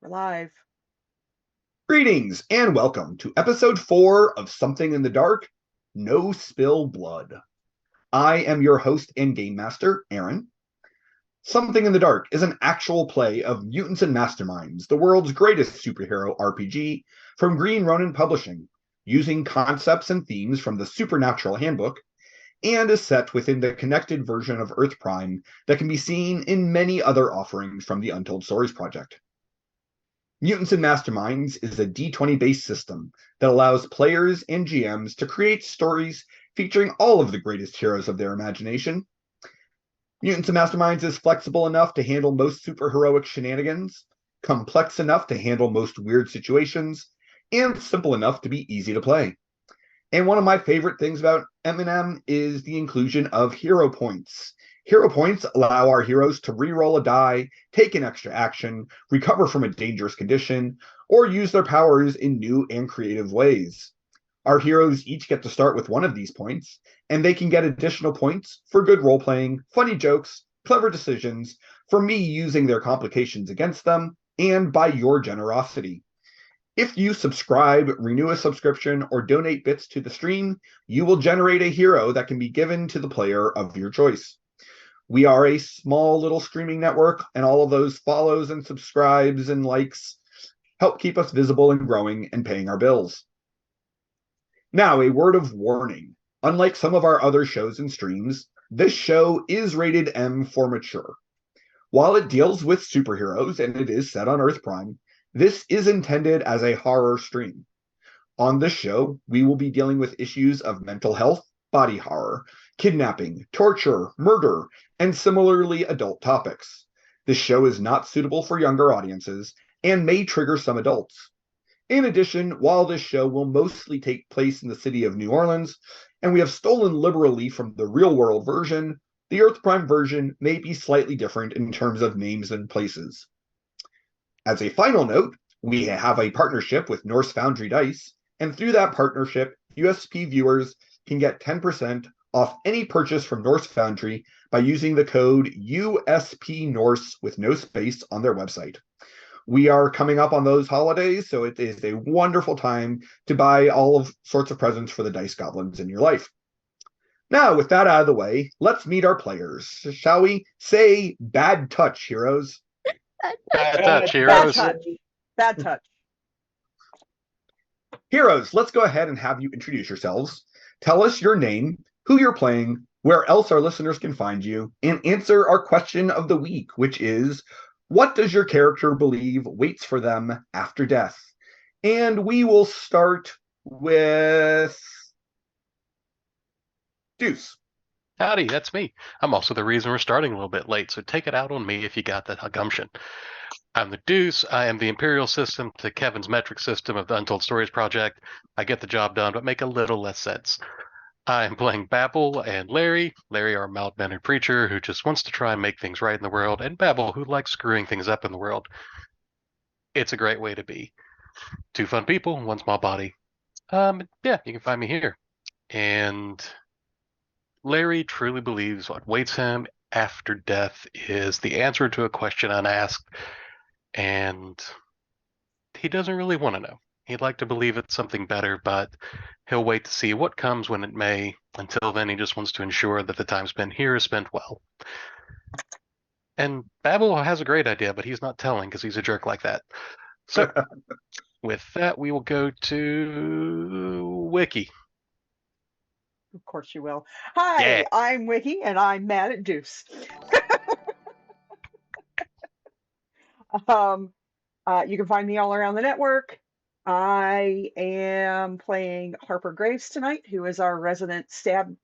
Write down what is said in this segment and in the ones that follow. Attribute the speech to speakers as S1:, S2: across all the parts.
S1: We're live.
S2: Greetings and welcome to episode 4 of Something in the Dark, No Spill Blood. I am your host and game master, Aaron. Something in the Dark is an actual play of Mutants and Masterminds, the world's greatest superhero RPG from Green Ronin Publishing, using concepts and themes from the Supernatural Handbook, and is set within the connected version of Earth Prime that can be seen in many other offerings from the Untold Stories project. Mutants and Masterminds is a D20-based system that allows players and GMs to create stories featuring all of the greatest heroes of their imagination. Mutants and Masterminds is flexible enough to handle most superheroic shenanigans, complex enough to handle most weird situations, and simple enough to be easy to play. And one of my favorite things about M&M is the inclusion of hero points. Hero points allow our heroes to re-roll a die, take an extra action, recover from a dangerous condition, or use their powers in new and creative ways. Our heroes each get to start with one of these points, and they can get additional points for good role-playing, funny jokes, clever decisions, for me using their complications against them, and by your generosity. If you subscribe, renew a subscription, or donate bits to the stream, you will generate a hero that can be given to the player of your choice. We are a small little streaming network, and all of those follows and subscribes and likes help keep us visible and growing and paying our bills. Now, a word of warning. Unlike some of our other shows and streams, this show is rated M for mature. While it deals with superheroes and it is set on Earth Prime, this is intended as a horror stream. On this show, we will be dealing with issues of mental health, body horror, kidnapping, torture, murder, and similarly adult topics. This show is not suitable for younger audiences and may trigger some adults. In addition, while this show will mostly take place in the city of New Orleans, and we have stolen liberally from the real world version, the Earth Prime version may be slightly different in terms of names and places. As a final note, we have a partnership with Norse Foundry Dice, and through that partnership, USP viewers can get 10% off any purchase from Norse Foundry by using the code USP Norse with no space on their website. We are coming up on those holidays, so it is a wonderful time to buy all of sorts of presents for the dice goblins in your life. Now, with that out of the way, let's meet our players. Shall we? Say bad touch, heroes.
S3: Bad touch,
S1: Bad
S3: heroes.
S1: touch. Bad touch.
S2: Heroes, let's go ahead and have you introduce yourselves. Tell us your name, who you're playing, where else our listeners can find you, and answer our question of the week, which is, what does your character believe waits for them after death? And we will start with Deuce.
S3: Howdy, that's me. I'm also the reason we're starting a little bit late, so take it out on me if you got that gumption. I'm the Deuce. I am the Imperial system to Kevin's metric system of the Untold Stories project. I get the job done, but make a little less sense. I am playing Babel and Larry. Larry, our mild-mannered preacher who just wants to try and make things right in the world, and Babel, who likes screwing things up in the world. It's a great way to be. Two fun people, one small body. Yeah, you can find me here. And Larry truly believes what waits him after death is the answer to a question unasked, and he doesn't really want to know. He'd like to believe it's something better, but he'll wait to see what comes when it may. Until then, he just wants to ensure that the time spent here is spent well. And Babel has a great idea, but he's not telling because he's a jerk like that. So, with that, we will go to Wiki.
S1: Of course you will. Hi,
S3: Yeah.
S1: I'm Wiki, and I'm mad at Deuce. um, you can find me all around the network. I am playing Harper Graves tonight, who is our resident stab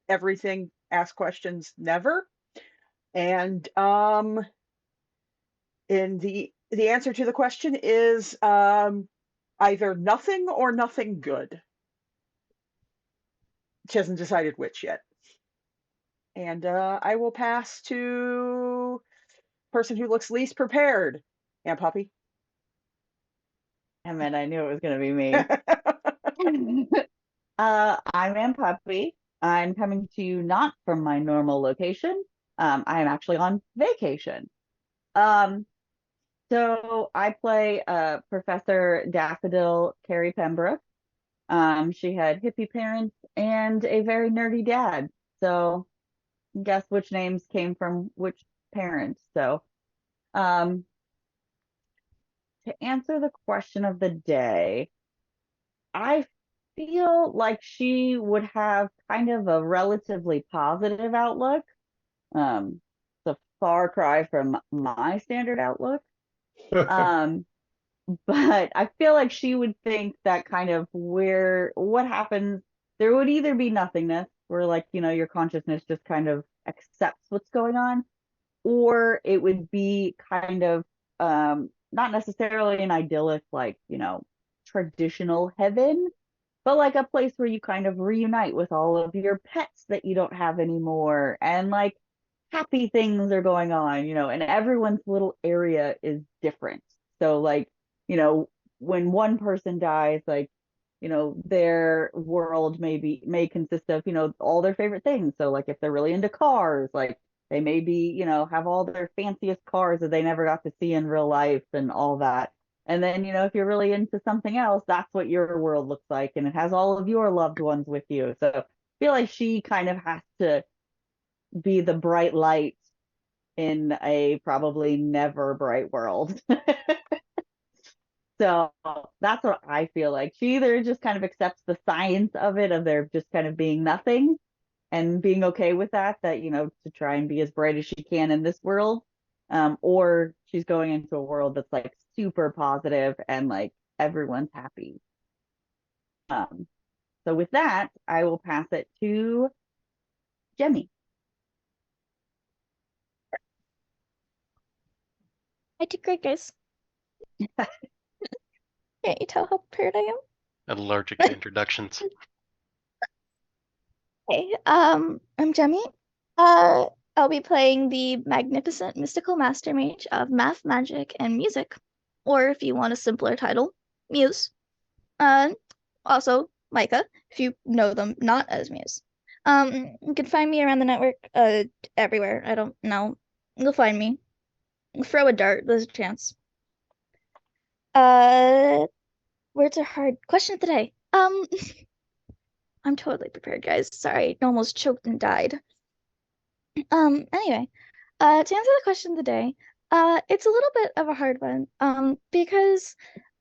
S1: everything, ask questions, never. And in the answer to the question is either nothing or nothing good. She hasn't decided which yet. And I will pass to person who looks least prepared. Aunt Puppy.
S4: Damn it, I knew it was going to be me. I'm Aunt Puppy. I'm coming to you not from my normal location. I'm actually on vacation. So I play Professor Daffodil Carrie Pembroke. She had hippie parents and a very nerdy dad. So guess which names came from which parents. So um, to answer the question of the day, I feel like she would have kind of a relatively positive outlook. It's a far cry from my standard outlook. Um, but I feel like she would think that kind of what happens, there would either be nothingness, where like, your consciousness just kind of accepts what's going on, or it would be kind of not necessarily an idyllic, like, traditional heaven, but like a place where you kind of reunite with all of your pets that you don't have anymore, and like happy things are going on, and everyone's little area is different. So like, you know, when one person dies, like, their world may consist of, all their favorite things. So like if they're really into cars, like they may be, have all their fanciest cars that they never got to see in real life and all that. And then, if you're really into something else, that's what your world looks like. And it has all of your loved ones with you. So I feel like she kind of has to be the bright light in a probably never bright world. So that's what I feel like. She either just kind of accepts the science of it, of there just kind of being nothing and being okay with that, to try and be as bright as she can in this world. Or she's going into a world that's like super positive and like everyone's happy. Um, so with that, I will pass it to Jemmy.
S5: I did great, guys. Can't you tell how prepared I am?
S3: Allergic to introductions.
S5: Hey, I'm Jemmy. I'll be playing the magnificent mystical master mage of math, magic, and music, or if you want a simpler title, Muse. Uh, Also Micah, if you know them not as Muse. You can find me around the network, everywhere. I don't know. You'll find me. Throw a dart, there's a chance. Uh, Words are hard. Question of the day. I'm totally prepared, guys. Sorry, I almost choked and died. Anyway, to answer the question of the day, it's a little bit of a hard one, because,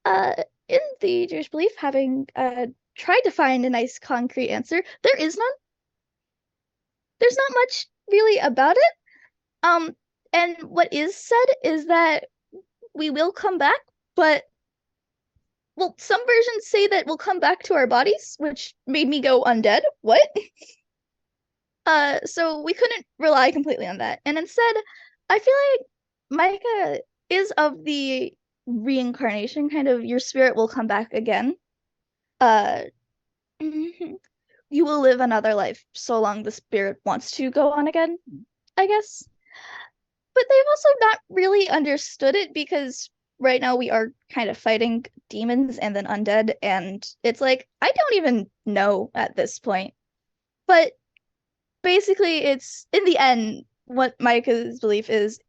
S5: uh, in the Jewish belief, having tried to find a nice concrete answer, there is none. There's not much really about it. Um, and what is said is that we will come back, but well, some versions say that we'll come back to our bodies, which made me go undead. What? So we couldn't rely completely on that. And instead, I feel like Micah is of the reincarnation kind of your spirit will come back again. Uh, you will live another life so long the spirit wants to go on again, I guess. But they've also not really understood it because right now we are kind of fighting demons and then undead, and it's like I don't even know at this point. But basically it's in the end what Micah's belief is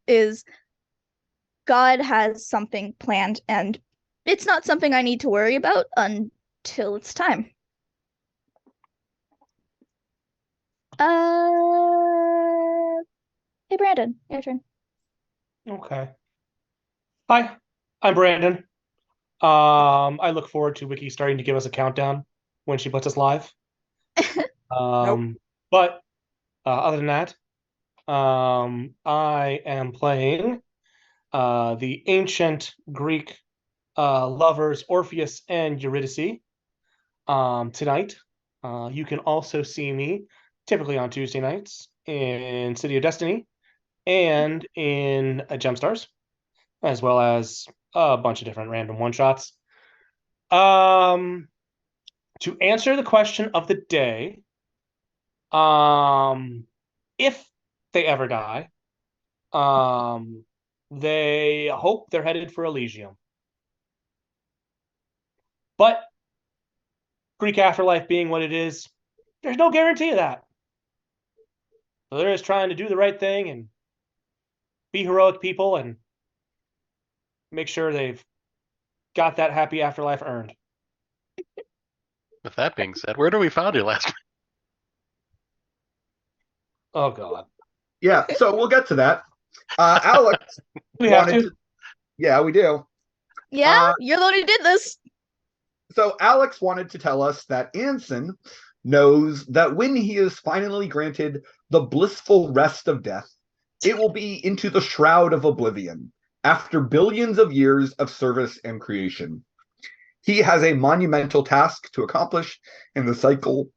S5: God has something planned and it's not something I need to worry about until it's time. Hey Brandon, your turn.
S6: Okay. Hi, I'm Brandon. I look forward to Wiki starting to give us a countdown when she puts us live.
S1: Nope.
S6: But other than that, I am playing the ancient Greek lovers Orpheus and Eurydice tonight. You can also see me typically on Tuesday nights in City of Destiny and in Gemstars, as well as a bunch of different random one shots. To answer the question of the day, if they ever die, they hope they're headed for Elysium. But Greek afterlife being what it is, there's no guarantee of that. So they're just trying to do the right thing and be heroic people and make sure they've got that happy afterlife earned.
S3: With that being said, where do we find you last week?
S6: Oh God.
S2: Yeah, so we'll get to that. Alex
S6: We have
S2: wanted
S6: to.
S2: to. Yeah, we do.
S5: Yeah, you're the one who did this.
S2: So Alex wanted to tell us that Anson knows that when he is finally granted the blissful rest of death, it will be into the shroud of oblivion after billions of years of service and creation. He has a monumental task to accomplish in the cycle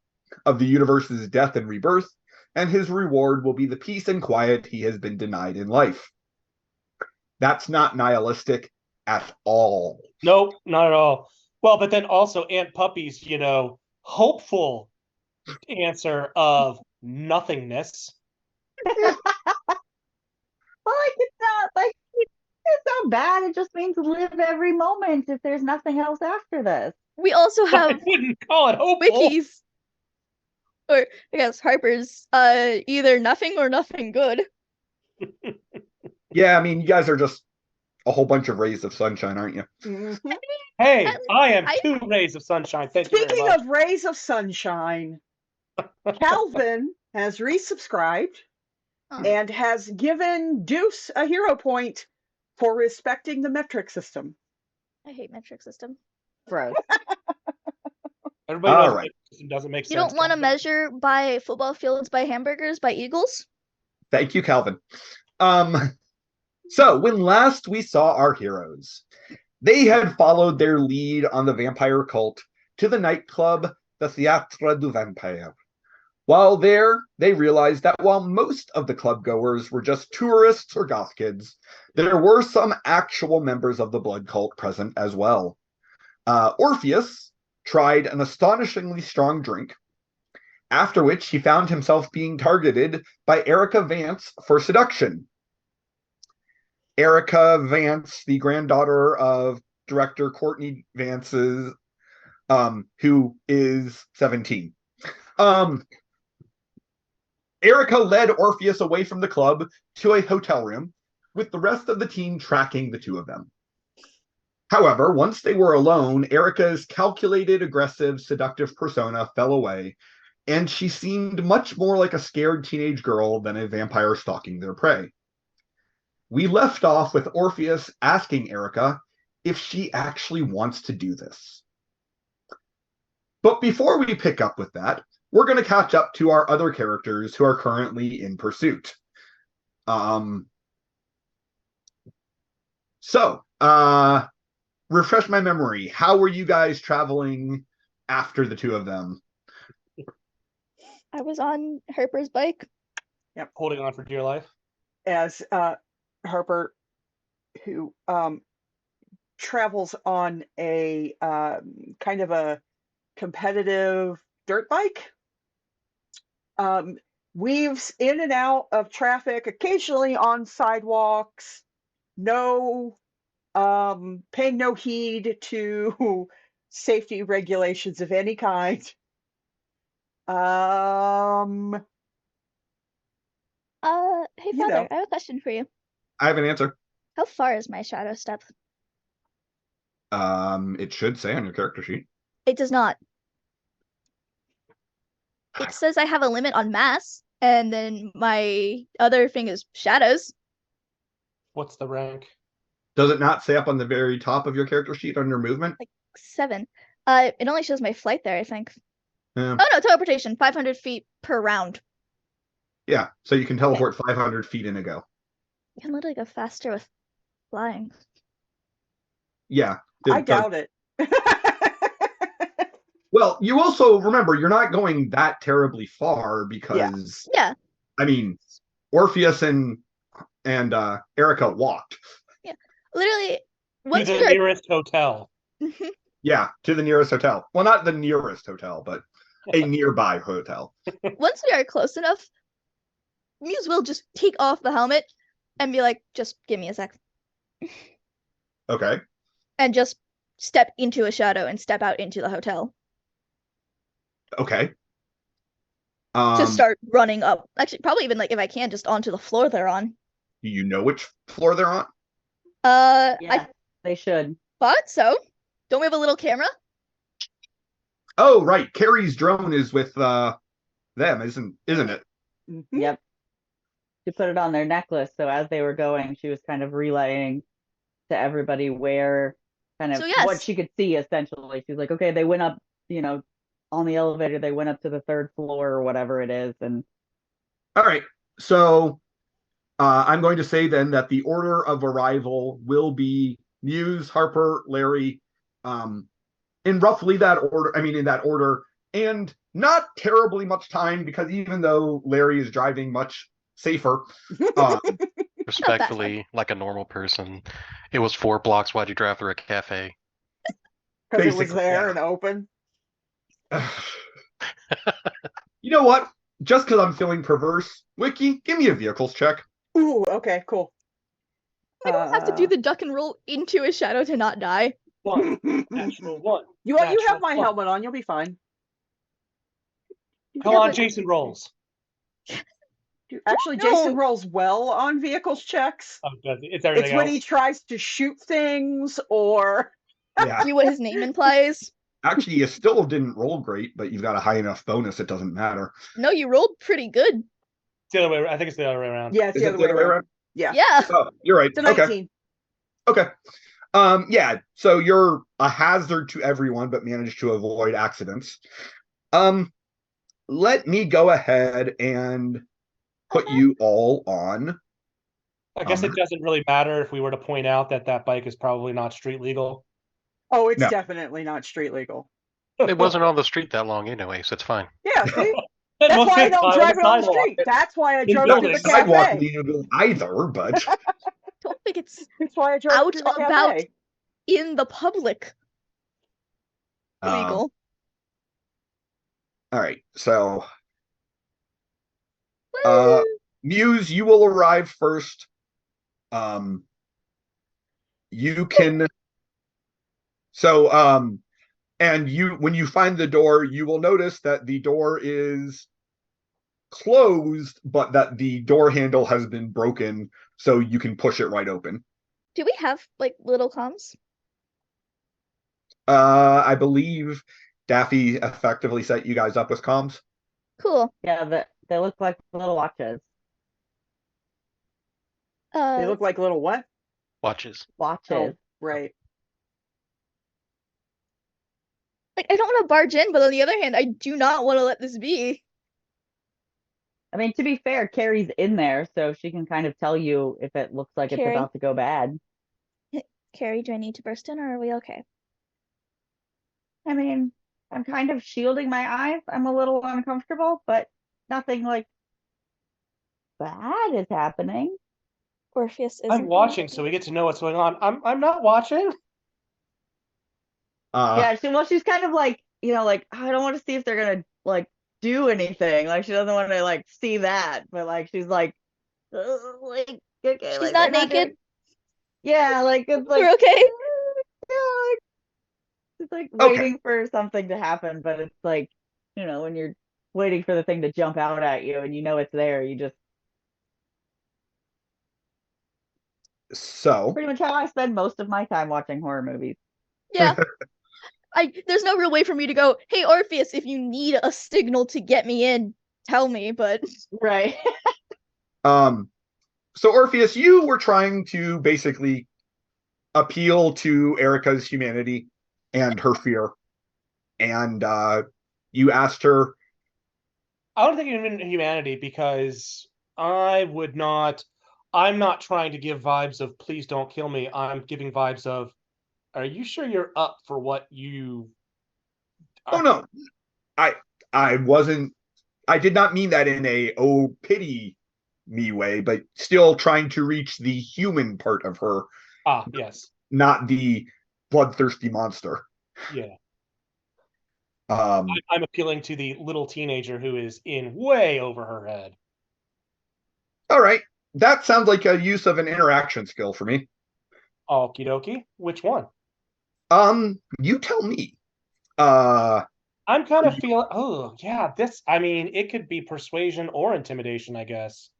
S2: of the universe's death and rebirth, and his reward will be the peace and quiet he has been denied in life. That's not nihilistic at all.
S6: Nope, not at all. Well, but then also Aunt Puppy's, hopeful answer of nothingness.
S4: Well, like it's not like it's not bad. It just means live every moment if there's nothing else after this.
S5: We also
S6: I
S5: have
S6: wouldn't call it hopeful.
S5: wikis. Or I guess Harper's either nothing or nothing good.
S2: Yeah, I mean, you guys are just a whole bunch of rays of sunshine, aren't you?
S1: Mhm.
S6: Hey,
S5: At least
S6: I am
S5: I-
S6: 2 rays of sunshine. Thank you very
S1: Speaking
S6: much.
S1: of rays of sunshine, Calvin has resubscribed
S5: Oh,
S1: and has given Deuce a hero point for respecting the metric system.
S5: I hate metric system.
S4: Gross.
S6: Everybody
S2: All
S6: knows
S2: right.
S6: it doesn't make
S5: You
S6: sense.
S5: don't want to measure by football fields by hamburgers by Eagles?
S2: Thank you, Calvin. So when last we saw our heroes, they had followed their lead on the vampire cult to the nightclub, the Théâtre du Vampire. While there, they realized that while most of the club goers were just tourists or goth kids, there were some actual members of the blood cult present as well. Orpheus tried an astonishingly strong drink, after which he found himself being targeted by Erica Vance for seduction. Erica Vance, the granddaughter of director Courtney Vance's, who is 17. Erica led Orpheus away from the club to a hotel room, with the rest of the team tracking the two of them. However, once they were alone, Erica's calculated, aggressive, seductive persona fell away, and she seemed much more like a scared teenage girl than a vampire stalking their prey. We left off with Orpheus asking Erica if she actually wants to do this. But before we pick up with that, we're going to catch up to our other characters who are currently in pursuit. Refresh my memory. How were you guys traveling after the two of them?
S5: I was on Harper's bike.
S6: Holding on for dear life.
S1: As Harper, who travels on a kind of a competitive dirt bike, weaves in and out of traffic, occasionally on sidewalks, paying no heed to safety regulations of any kind.
S5: Hey
S1: You
S5: father,
S1: know.
S5: I have a question for you.
S2: I have an answer.
S5: How far is my shadow step?
S2: It should say on your character sheet.
S5: It does not. It says I have a limit on mass, and then my other thing is shadows.
S6: What's the rank?
S2: Does it not say up on the very top of your character sheet under movement?
S5: 7. It only shows my flight there, I think.
S2: Yeah.
S5: Oh no, teleportation, 500 feet per round.
S2: Yeah, so you can teleport 500 feet in a go.
S5: You can literally go faster with flying.
S2: Yeah.
S1: I doubt it.
S2: Well, you also remember you're not going that terribly far because
S5: Yeah.
S2: I mean, Orpheus and Erica walked.
S5: Literally,
S6: To
S5: once
S6: the
S5: we are
S6: nearest hotel.
S2: Yeah, to the nearest hotel. Well, not the nearest hotel, but a nearby hotel.
S5: once we are close enough, Muse will just take off the helmet and be like, just give me a sec.
S2: Okay.
S5: And just step into a shadow and step out into the hotel
S2: Okay.
S5: to start running up. Actually, probably even like if I can, just onto the floor they're on.
S2: Do you know which floor they're on?
S4: Yeah. They should.
S5: But so, don't we have a little camera?
S2: Oh, right. Carrie's drone is with them, isn't it?
S1: Mhm.
S4: Yep. She put it on their necklace, so as they were going, she was kind of relaying to everybody where kind of
S5: So yes.
S4: what she could see essentially. She's like, okay, they went up, on the elevator, they went up to the third floor or whatever it is, and
S2: All right. So I'm going to say then that the order of arrival will be Muse, Harper, Larry, in roughly that order. I mean, in that order, and not terribly much time because even though Larry is driving much safer,
S3: Respectfully, like a normal person, it was 4 blocks. Why'd you drive through a cafe?
S1: Because it was
S2: Basically,
S1: there
S2: yeah.
S1: and open.
S2: You know what? Just because I'm feeling perverse, Wiki, give me a vehicles check.
S1: Ooh, okay, cool.
S5: I don't have to do the duck and roll into a shadow to not die.
S6: 1. Natural 1.
S1: You have
S6: Natural
S1: my
S6: 1.
S1: helmet on. You'll be fine.
S6: Come
S1: Yeah,
S6: on,
S1: but-
S6: Jason rolls.
S1: Actually,
S5: No.
S1: Jason rolls well on vehicles checks.
S6: Oh, does it? It's everything
S1: It's when
S6: else.
S1: he tries to shoot things or
S2: Yeah.
S5: Do what his name implies.
S2: Actually, you still didn't roll great, but you've got a high enough bonus, it doesn't matter.
S5: No, you rolled pretty good.
S6: It's the other way. I think it's the other way around.
S1: yeah, it's
S2: Is
S1: the
S2: it
S1: other way around. Yeah,
S5: Yeah.
S2: Oh, you're right.
S1: it's a
S2: Okay.
S1: 19.
S2: Okay. Yeah, so you're a hazard to everyone, but managed to avoid accidents. Let me go ahead and put you all on.
S6: I guess it doesn't really matter if we were to point out that that bike is probably not street legal.
S1: Oh, it's
S2: No.
S1: definitely not street legal.
S3: It wasn't on the street that long anyway, so it's fine.
S1: Yeah, see?
S6: Then
S1: That's
S6: most
S1: why I
S6: of the
S1: don't
S6: time
S1: drive
S6: the
S1: it on the
S6: sidewalk.
S1: street. That's why I
S6: In
S1: drove
S2: Not
S1: to the
S6: buildings.
S2: sidewalk
S1: cafe.
S2: legal either, but
S5: Don't think it's
S1: That's why I drove
S5: Out
S1: to the
S5: about-
S1: cafe.
S5: in the public legal.
S2: all right. So
S5: Woo!
S2: Muse, you will arrive first. You can and when you find the door, you will notice that the door is closed, but that the door handle has been broken, so you can push it right open.
S5: Do we have like little comms?
S2: I believe Daffy effectively set you guys up with comms.
S5: Cool.
S4: yeah, they look like little watches.
S1: They look like little what?
S3: Watches.
S4: Watches.
S1: Oh, right.
S5: like I don't want to barge in, but on the other hand, I do not want to let this be.
S4: I mean, to be fair, Carrie's in there, so she can kind of tell you if it looks like
S5: Carrie?
S4: it's about to go bad.
S5: Carrie, do I need to burst in or are we okay?
S4: I mean, I'm kind of shielding my eyes. I'm a little uncomfortable, but nothing like bad is happening.
S5: Orpheus is
S6: I'm watching, so we get to know what's going on. I'm not watching.
S4: Yeah, she's kind of like, like I don't want to see if they're gonna like do anything. Like she doesn't want to like see that, but like she's like, okay,
S5: She's
S4: like,
S5: not
S4: they're
S5: naked.
S4: Yeah, like it's like
S5: We're okay.
S4: yeah, like, it's like
S2: Okay.
S4: waiting for something to happen, but it's like, when you're waiting for the thing to jump out at you and you know it's there, you just
S2: So
S4: pretty much how I spend most of my time watching horror movies.
S5: Yeah. There's no real way for me to go, hey Orpheus, if you need a signal to get me in, tell me, but
S4: Right.
S2: So Orpheus, you were trying to basically appeal to Erica's humanity and her fear, and you asked her.
S6: I don't think even humanity because I'm not trying to give vibes of please don't kill me. I'm giving vibes of are you sure you're up for what you
S2: Oh no, I wasn't. I did not mean that in a pity me way, but still trying to reach the human part of her,
S6: yes.
S2: not the bloodthirsty monster.
S6: Yeah.
S2: Um,
S6: I'm appealing to the little teenager who is in way over her head.
S2: all right, that sounds like a use of an interaction skill for me.
S6: Okie dokie. Which one?
S2: You tell me.
S6: I'm kind of feeling. Oh yeah, it could be persuasion or intimidation, I guess.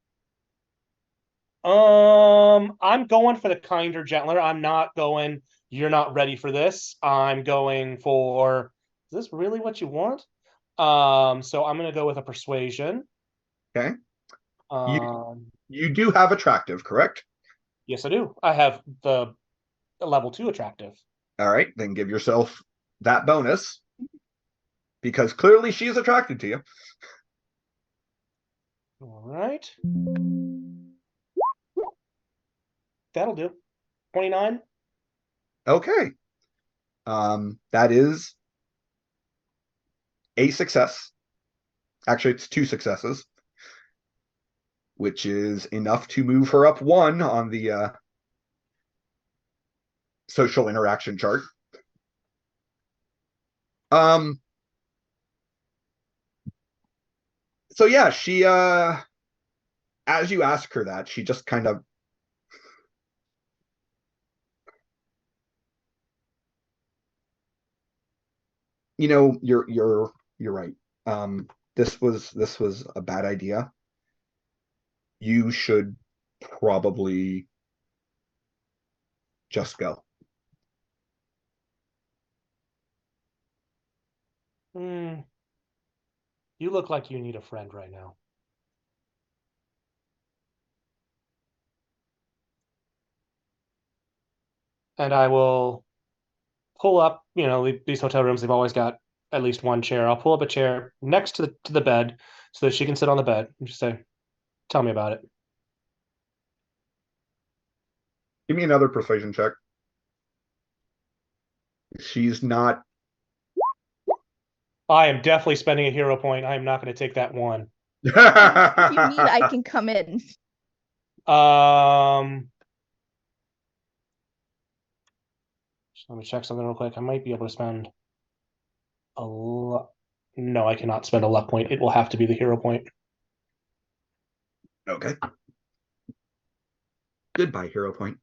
S6: I'm going for the kinder, gentler. I'm not going you're not ready for this. I'm going for, is this really what you want? So I'm gonna go with a persuasion.
S2: Okay.
S6: Um,
S2: You do have attractive, correct?
S6: yes, I do. I have the level 2 attractive.
S2: All right, then give yourself that bonus because clearly she's attracted to you.
S6: All right. That'll do. 29.
S2: Okay. That is a success. Actually, it's 2 successes, which is enough to move her up 1 on the social interaction chart. So yeah, she as you ask her that, she just kind of you're right. This was a bad idea. You should probably just go.
S6: You look like you need a friend right now. And I will pull up, these hotel rooms, they've always got at least one chair. I'll pull up a chair next to the bed so that she can sit on the bed and just say, tell me about it.
S2: Give me another persuasion check. She's not.
S6: I am definitely spending a hero point. I am not going to take that one.
S5: If you need, I can come in.
S6: Just let me check something real quick. I might be able to spend a luck. No, I cannot spend a luck point. It will have to be the hero point.
S2: Okay. Goodbye, hero point.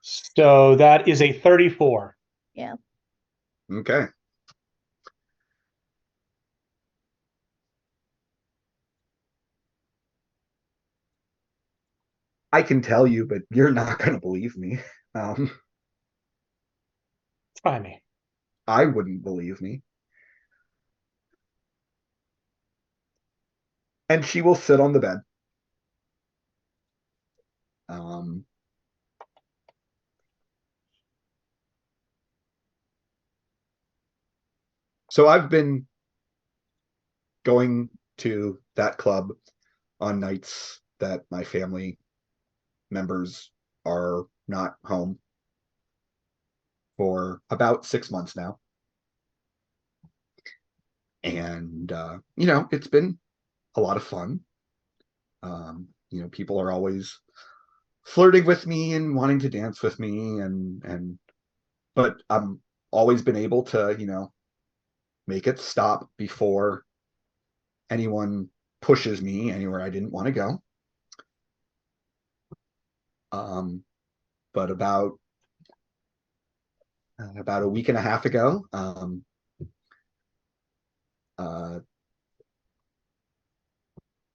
S6: So that is a 34.
S5: Yeah.
S2: Okay. I can tell you, but you're not going to believe me.
S6: Try me.
S2: I wouldn't believe me. And she will sit on the bed. So I've been going to that club on nights that my family members are not home for about 6 months now. And, it's been a lot of fun. People are always flirting with me and wanting to dance with me but I'm always been able to, make it stop before anyone pushes me anywhere I didn't want to go. But about a week and a half ago,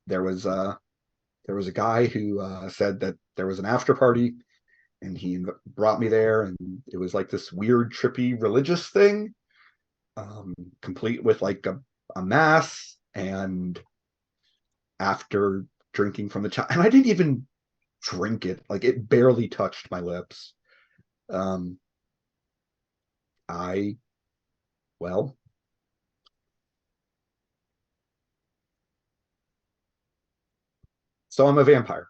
S2: there was a guy who said that there was an after party, and he brought me there, and it was like this weird, trippy religious thing, complete with like a mass, and after drinking from the child, and I didn't even drink it, like it barely touched my lips. Well, so I'm a vampire.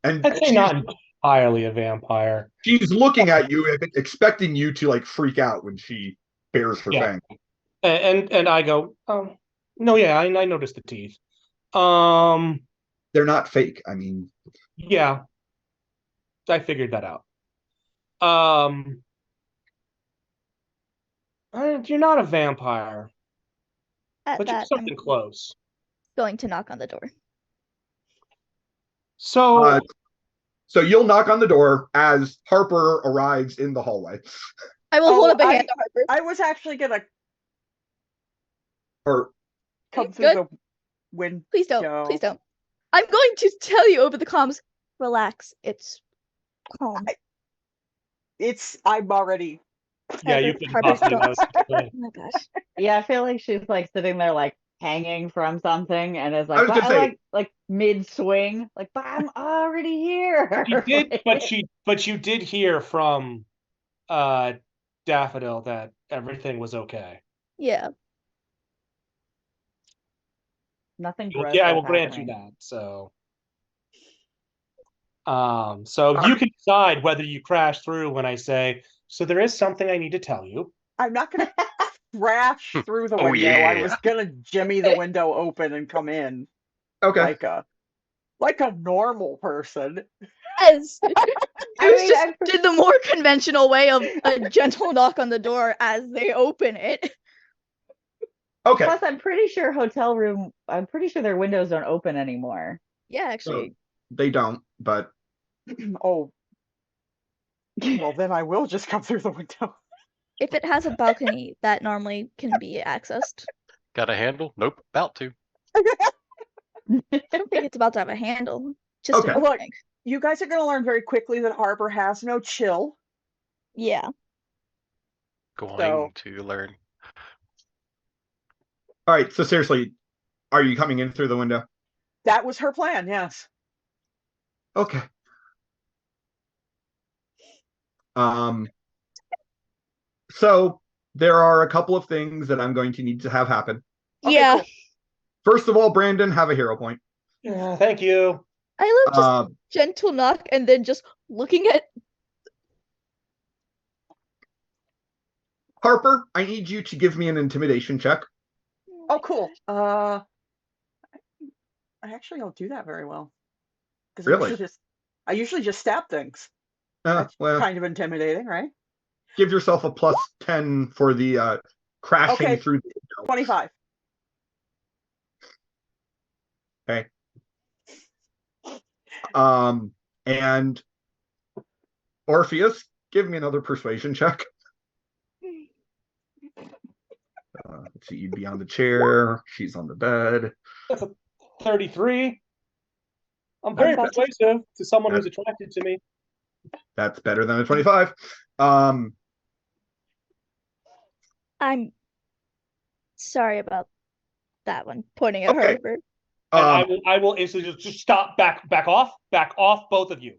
S2: And
S6: I'd say not entirely a vampire.
S2: She's looking at you, expecting you to like freak out when she bares her fang.
S6: And I go, no, yeah, I noticed the teeth.
S2: They're not fake. I mean,
S6: yeah, I figured that out. You're not a vampire,
S5: At
S6: but you're
S5: that,
S6: something
S5: I'm
S6: close.
S5: going to knock on the door.
S6: So,
S2: so you'll knock on the door as Harper arrives in the hallway.
S5: I will hold up a hand to Harper.
S1: I was actually gonna.
S2: Or
S1: come through
S5: Good.
S1: the window.
S5: Please don't. Please don't. I'm going to tell you over the comms. Relax. It's calm.
S1: I'm already.
S6: Yeah, you
S5: Harper,
S6: couldn't
S5: Harper,
S6: possibly
S5: don't.
S6: know.
S5: Oh my gosh.
S4: Yeah, I feel like she's like sitting there like hanging from something and is
S2: I
S4: like,
S2: was gonna
S4: but
S2: say-
S4: like mid swing, like, but I'm already here.
S6: She did, but you did hear from Daffodil that everything was okay.
S5: Yeah.
S4: Nothing gross.
S6: Yeah, I
S4: is
S6: will grant you
S4: happening.
S6: that. So you can decide whether you crash through when I say, so there is something I need to tell you.
S1: I'm not gonna crash through the
S3: Oh,
S1: window. I
S3: yeah.
S1: was gonna jimmy the window open and come in
S2: Okay.
S1: like a normal person.
S5: Yes.
S4: I
S5: Goose
S4: mean,
S5: just
S4: I'm
S5: did the more conventional way of a gentle knock on the door as they open it.
S2: Okay.
S4: Plus, I'm pretty sure I'm pretty sure their windows don't open anymore.
S5: Yeah, actually.
S2: They don't, but
S1: Oh, well, then I will just come through the window.
S5: If it has a balcony, that normally can be accessed.
S3: Got a handle? Nope. About to.
S5: I don't think it's about to have a handle. Just
S2: Okay.
S5: an
S1: Look.
S5: opening.
S1: You guys are gonna learn very quickly that Harper has no chill.
S5: Yeah.
S3: Going to learn.
S2: all right. So seriously, are you coming in through the window?
S1: That was her plan, yes.
S2: Okay. So there are a couple of things that I'm going to need to have happen.
S1: Okay,
S5: Yeah.
S1: cool.
S2: First of all, Brandon, have a hero point.
S6: Yeah, thank you.
S5: I love just
S2: Um,
S5: gentle knock and then just looking at
S2: Harper, I need you to give me an intimidation check.
S1: Oh, cool. I actually don't do that very well. Because
S2: Really?
S1: I usually just stab things. That's
S2: Well,
S1: kind of intimidating, right?
S2: give yourself a plus 10 for the crashing
S1: Okay.
S2: through.
S1: 25.
S2: Okay. And Orpheus, give me another persuasion check. Let's see, you'd be on the chair. She's on the bed.
S6: 33. I'm very
S5: about to-
S6: persuasive to someone who's attracted to me.
S2: That's better than a 25.
S5: I'm sorry about that one. Pointing at
S2: Okay.
S5: Harper.
S6: And I will instantly just stop, back off, both of you.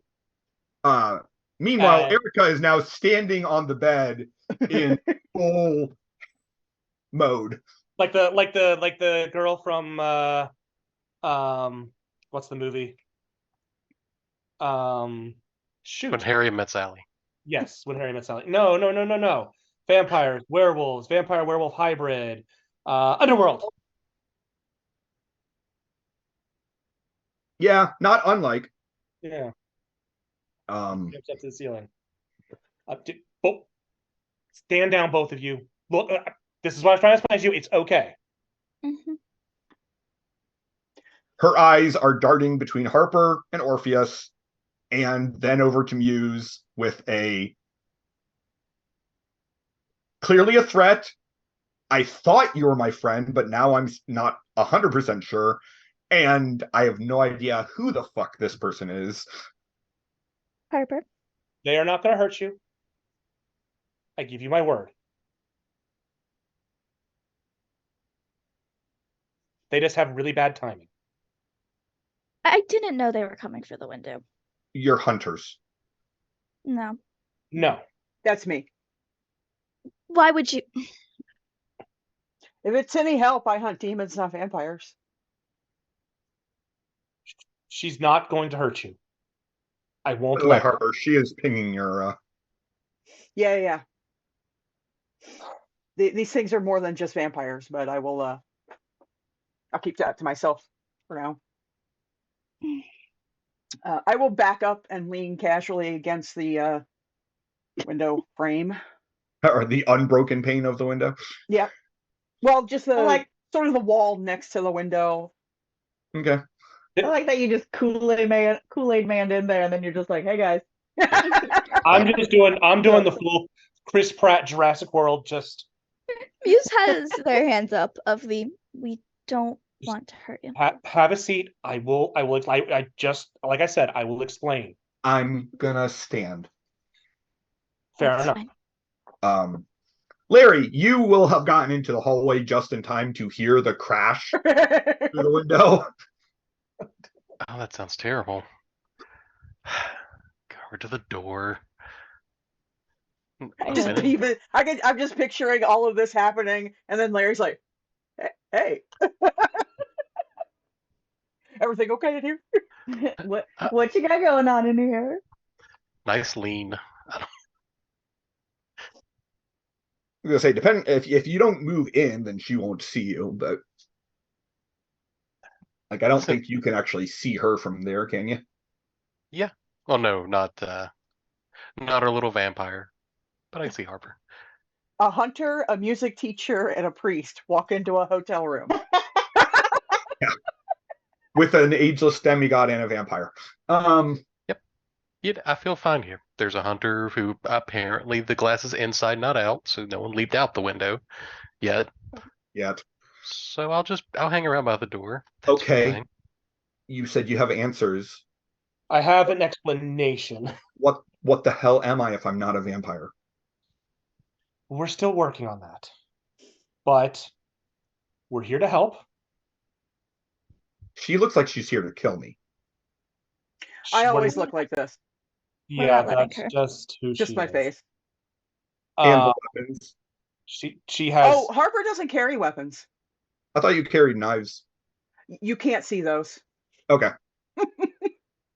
S2: Meanwhile, Erica is now standing on the bed in full mode.
S6: Like the girl from what's the movie? Shoot.
S3: When Harry met Sally.
S6: Yes, when Harry met Sally. No. Vampires, werewolves, vampire werewolf hybrid. Underworld.
S2: Yeah, not unlike.
S6: Yeah. Jumps up to the ceiling. Stand down, both of you. Look, this is what I was trying to explain to you. It's okay.
S5: Mm-hmm.
S2: Her eyes are darting between Harper and Orpheus, and then over to Muse with clearly a threat. I thought you were my friend, but now I'm not 100% sure. And I have no idea who the fuck this person is.
S5: Harper.
S6: They are not going to hurt you. I give you my word. They just have really bad timing.
S5: I didn't know they were coming for the window.
S2: You're hunters.
S5: No.
S6: No.
S1: That's me.
S5: Why would you?
S1: If it's any help, I hunt demons, not vampires.
S6: She's not going to hurt you. I won't
S2: By the way,
S6: let her.
S2: Harper, she is pinging your.
S1: Yeah. These things are more than just vampires, but I will. I'll keep that to myself for now. I will back up and lean casually against the window frame.
S2: Or the unbroken pane of the window.
S1: Yeah. Well, just the
S4: like
S1: sort of the wall next to the window.
S2: Okay.
S4: I like that you just Kool-Aid man in there, and then you're just like, "Hey guys."
S6: I'm doing the full Chris Pratt Jurassic World. Just
S5: Muse has their hands up of the we don't
S6: Just
S5: want to hurt you.
S6: Have a seat. I just, like I said, I will explain.
S2: I'm gonna stand.
S6: Fair
S5: That's
S6: enough.
S5: fine.
S2: Larry, you will have gotten into the hallway just in time to hear the crash through the window.
S3: Oh, that sounds terrible. Go over to the door.
S4: I
S1: Just
S4: have-
S1: even, I'm just picturing all of this happening, and then Larry's like, "Hey, everything okay in here?"
S4: what you got going on in here?
S3: Nice lean.
S2: I'm gonna say, depending if you don't move in, then she won't see you. But like, I don't think you can actually see her from there, can you?
S3: Yeah. Well, no, not our little vampire, but I see Harper.
S1: A hunter, a music teacher, and a priest walk into a hotel room.
S2: With an ageless demigod and a vampire.
S3: Yeah, I feel fine here. There's a hunter who apparently the glass is inside, not out, so no one leaped out the window yet.
S2: Yet.
S3: So I'll hang around by the door. That's
S2: Okay.
S3: fine.
S2: You said you have answers.
S6: I have an explanation.
S2: What the hell am I if I'm not a vampire?
S6: We're still working on that. But we're here to help.
S2: She looks like she's here to kill me.
S1: I
S6: What
S1: always
S6: is-
S1: look like this.
S5: We're
S6: Yeah,
S5: not letting
S6: that's
S5: her.
S6: just who
S1: Just
S6: she
S1: my
S6: is.
S1: face.
S2: And
S6: Uh,
S2: the weapons.
S6: she has
S1: Oh, Harper doesn't carry weapons.
S2: I thought you carried knives.
S1: You can't see those.
S2: Okay.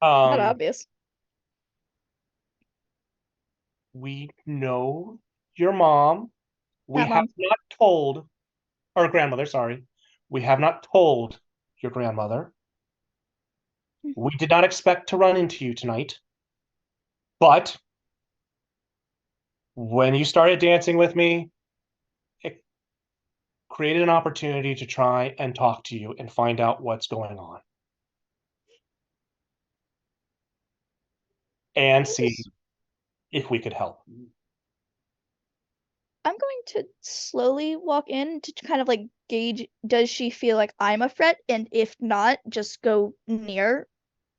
S5: Not obvious.
S6: we know your mom. We
S5: Not
S6: have
S5: mom.
S6: not told our grandmother, sorry. We have not told your grandmother. We did not expect to run into you tonight. But when you started dancing with me, it created an opportunity to try and talk to you and find out what's going on. And see if we could help.
S5: I'm going to slowly walk in to kind of like gauge, does she feel like I'm a threat? And if not, just go near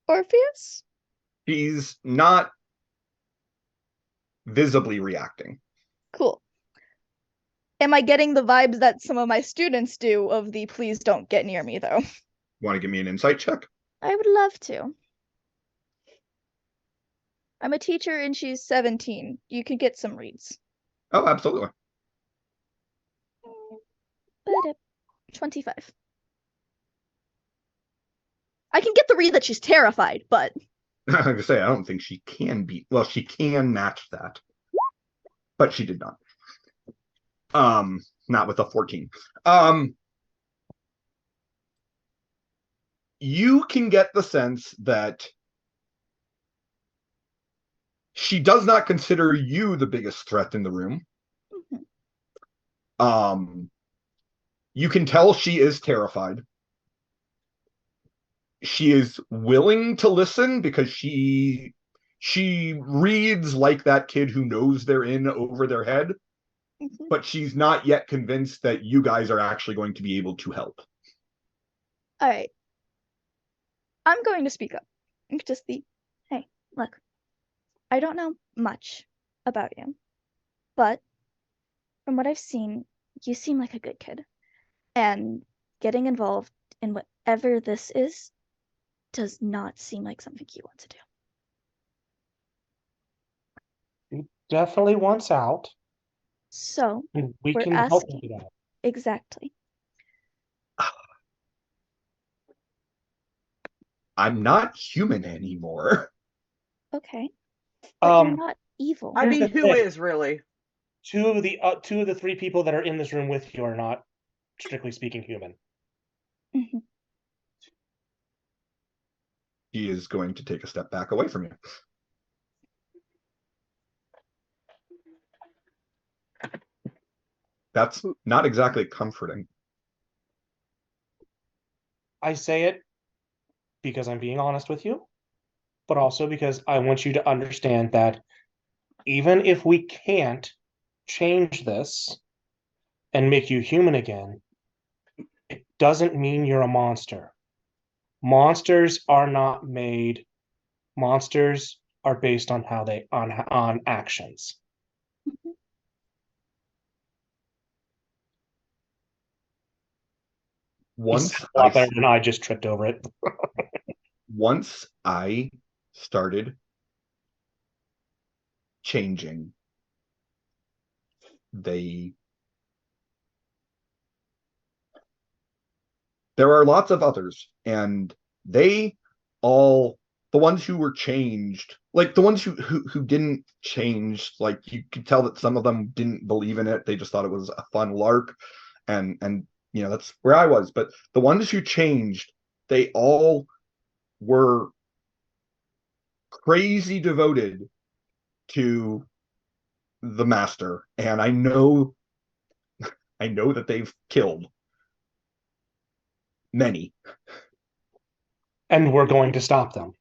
S5: Orpheus?
S2: She's not visibly reacting.
S5: Cool. Am I getting the vibes that some of my students do of the please don't get near me, though?
S2: Want to give me an insight check?
S5: I would love to. I'm a teacher and she's 17. You could get some reads.
S2: Oh, absolutely.
S5: But 25. I can get the read that she's terrified, but
S2: I was gonna say, I don't think she can beat. Well, she can match that, but she did not. Not with a 14. You can get the sense that she does not consider you the biggest threat in the room. You can tell she is terrified. She is willing to listen because she reads like that kid who knows they're in over their head, but she's not yet convinced that you guys are actually going to be able to help.
S5: all right. I'm going to speak up. Just be, hey, look, I don't know much about you, but from what I've seen, you seem like a good kid. And getting involved in whatever this is does not seem like something you want to do.
S6: He definitely wants out.
S5: So,
S6: And we
S5: we're
S6: can help him
S5: asking.
S6: do that.
S5: Exactly.
S2: I'm not human anymore.
S5: Okay. But you're
S6: Um,
S5: not evil.
S1: I
S6: Here's
S1: mean,
S6: the
S1: who
S6: thing.
S1: is really?
S6: two of the three people that are in this room with you are not, strictly speaking, human.
S5: Mhm.
S2: He is going to take a step back away from you. That's not exactly comforting.
S6: I say it because I'm being honest with you, but also because I want you to understand that even if we can't change this and make you human again, it doesn't mean you're a monster. Monsters are not made. Monsters are based on how they on actions. You said
S2: Once
S6: a lot
S2: I
S6: better than I just tripped over it.
S2: once I started changing, there are lots of others, and they all, the ones who were changed, like the ones who didn't change, like you could tell that some of them didn't believe in it. They just thought it was a fun lark, and you know, that's where I was. But the ones who changed, they all were crazy devoted to the master, and I know that they've killed many.
S6: And we're going to stop them.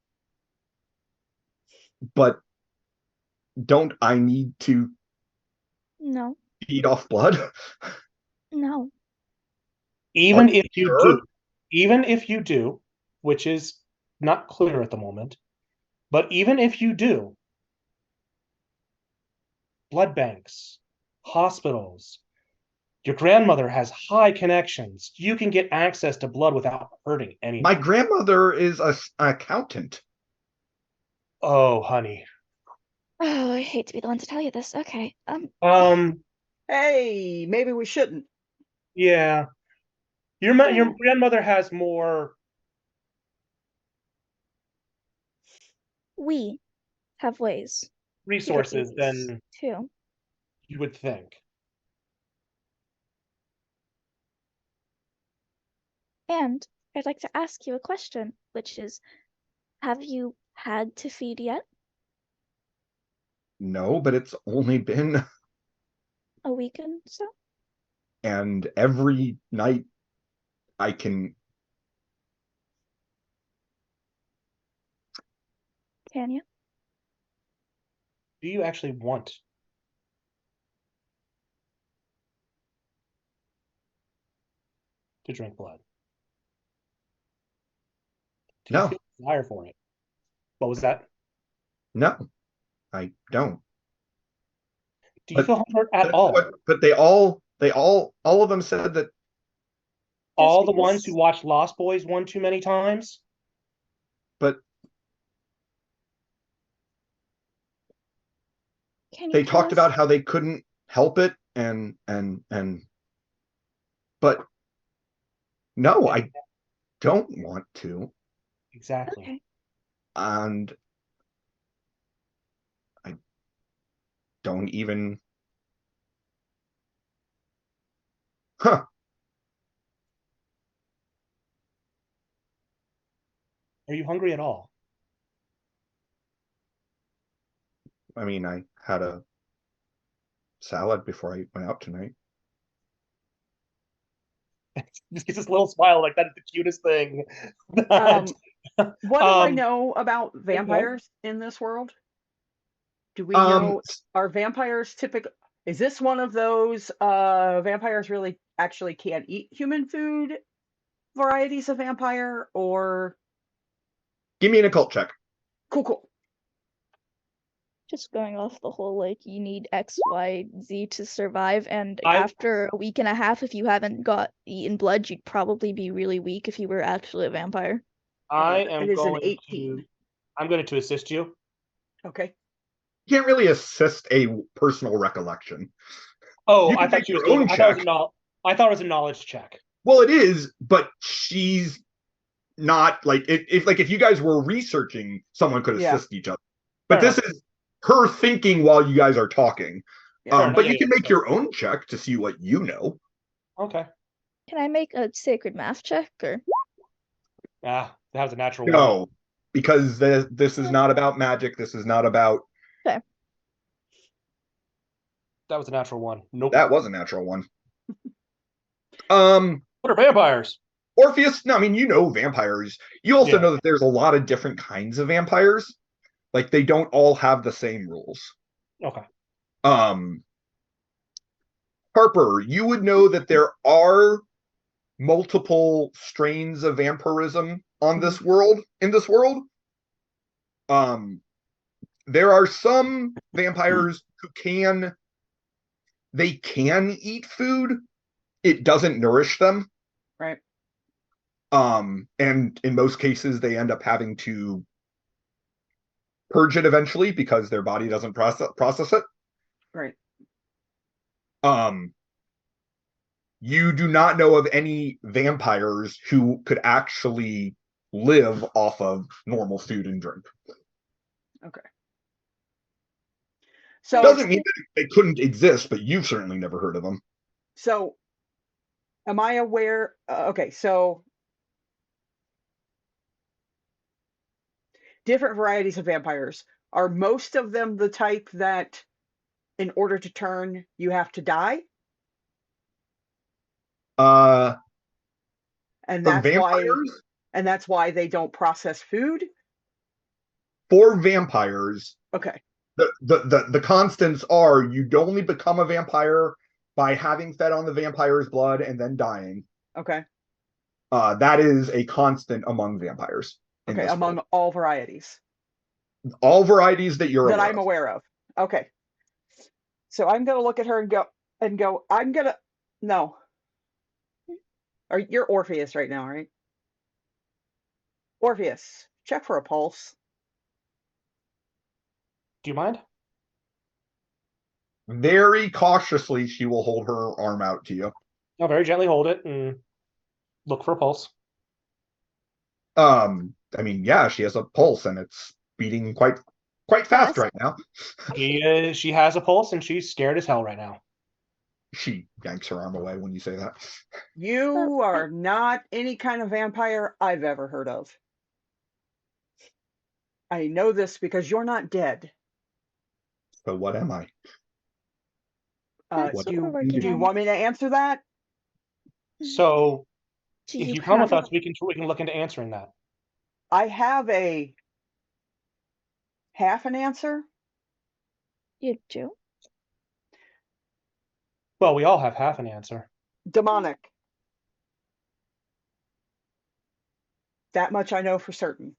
S2: But don't I need to
S5: No,
S2: feed off blood?
S5: no.
S6: Even
S2: Are
S6: if you
S2: sure?
S6: do, even if you do, which is not clear at the moment, but even if you do, blood banks, hospitals, your grandmother has high connections. You can get access to blood without hurting anyone.
S2: My grandmother is an accountant.
S6: Oh, honey.
S5: Oh, I hate to be the one to tell you this. Okay.
S1: Hey, maybe we shouldn't.
S6: Yeah. Your grandmother has more.
S5: We have ways to get
S6: Resources
S5: these
S6: than
S5: too.
S6: you would think.
S5: And I'd like to ask you a question, which is, have you had to feed yet?
S2: No, but it's only been,
S5: A weekend so?
S2: and every night I can.
S5: Can you?
S6: Do you actually want to drink blood? Do you
S2: No,
S6: feel a desire for it? What was that?
S2: no, I don't.
S6: Do you
S2: But
S6: feel hunger at
S2: that's
S6: all?
S2: but all of them said that.
S6: All
S5: Just
S6: the ones
S5: because.
S6: who watched Lost Boys one too many times?
S2: But
S5: Can you
S2: they
S5: tell
S2: talked
S5: us?
S2: about how they couldn't help it, but no, I don't want to,
S6: Exactly.
S5: Okay.
S2: and I don't even. Huh.
S6: Are you hungry at all?
S2: I mean, I had a salad before I went out tonight.
S6: Just gets this little smile like that is the cutest thing.
S1: What do I
S6: Um,
S1: know about
S6: okay.
S1: vampires in this world? Do we
S2: Um,
S1: know, are vampires typical? Is this one of those vampires really actually can't eat human food varieties of vampire, or
S2: give me an occult check.
S1: cool.
S5: Just going off the whole like you need X, Y, Z to survive, and
S6: I
S5: after a week and a half, if you haven't got eaten blood, you'd probably be really weak if you were actually a vampire.
S6: I
S1: It
S6: am
S1: is an
S6: going
S1: 18.
S6: to I'm going to assist you.
S1: Okay.
S2: You can't really assist a personal recollection.
S6: Oh,
S2: You
S6: I
S2: can
S6: thought
S2: make
S6: you were
S2: your
S6: doing.
S2: own
S6: I thought it was
S2: check.
S6: I thought it was a knowledge check.
S2: Well, it is, but she's not like if you guys were researching, someone could
S1: Yeah.
S2: assist each other.
S6: Fair
S2: But this
S6: enough.
S2: is her thinking while you guys are talking.
S1: Yeah.
S6: Fair enough.
S2: But
S6: Yeah,
S2: you can
S6: yeah,
S2: make
S6: so-
S2: your own check to see what you know.
S6: Okay.
S5: Can I make a sacred math check or?
S6: Ah, that was a natural one.
S2: No, because this is not about magic. This is not about.
S5: Fair.
S6: That was a natural one. Nope.
S2: That was a natural one.
S6: What are vampires?
S2: Orpheus. No, I mean, you know vampires. You also
S6: Yeah.
S2: know that there's a lot of different kinds of vampires. Like they don't all have the same rules.
S6: Okay.
S2: Harper, you would know that there are multiple strains of vampirism on this world, in this world. There are some vampires who can eat food. It doesn't nourish them.
S1: Right.
S2: And in most cases they end up having to purge it eventually because their body doesn't process it.
S1: Right.
S2: You do not know of any vampires who could actually live off of normal food and drink.
S1: Okay.
S2: It
S1: So
S2: doesn't mean that they couldn't exist, but you've certainly never heard of them.
S1: so am I aware? Okay, so different varieties of vampires. Are most of them the type that in order to turn you have to die?
S2: Uh,
S1: And
S2: for
S1: that's why
S2: vampires,
S1: they don't process food?
S2: for vampires,
S1: Okay.
S2: the constants are you only become a vampire by having fed on the vampire's blood and then dying.
S1: Okay.
S2: That is a constant among vampires.
S1: Okay, among all varieties
S2: all varieties that you're
S1: that
S2: aware
S1: I'm
S2: of.
S1: aware of. Okay. So I'm gonna look at her and go, I'm gonna no. Or you're Orpheus right now, right? Orpheus, check for a pulse.
S6: Do you mind?
S2: Very cautiously, she will hold her arm out to you.
S6: I'll very gently hold it and look for a pulse.
S2: I mean, yeah, she has a pulse and it's beating quite fast right now.
S6: She has a pulse and she's scared as hell right now.
S2: She yanks her arm away when you say that.
S1: You are not any kind of vampire I've ever heard of. I know this because you're not dead.
S2: So what am I?
S5: That's
S1: Do
S5: what we're working
S1: you
S5: on.
S1: want me to answer that?
S6: So
S5: Do
S6: if
S5: you
S6: you come with
S5: have-
S6: us, we can look into answering that.
S1: I have a half an answer.
S5: You do?
S6: Well, we all have half an answer.
S1: Demonic. That much I know for certain.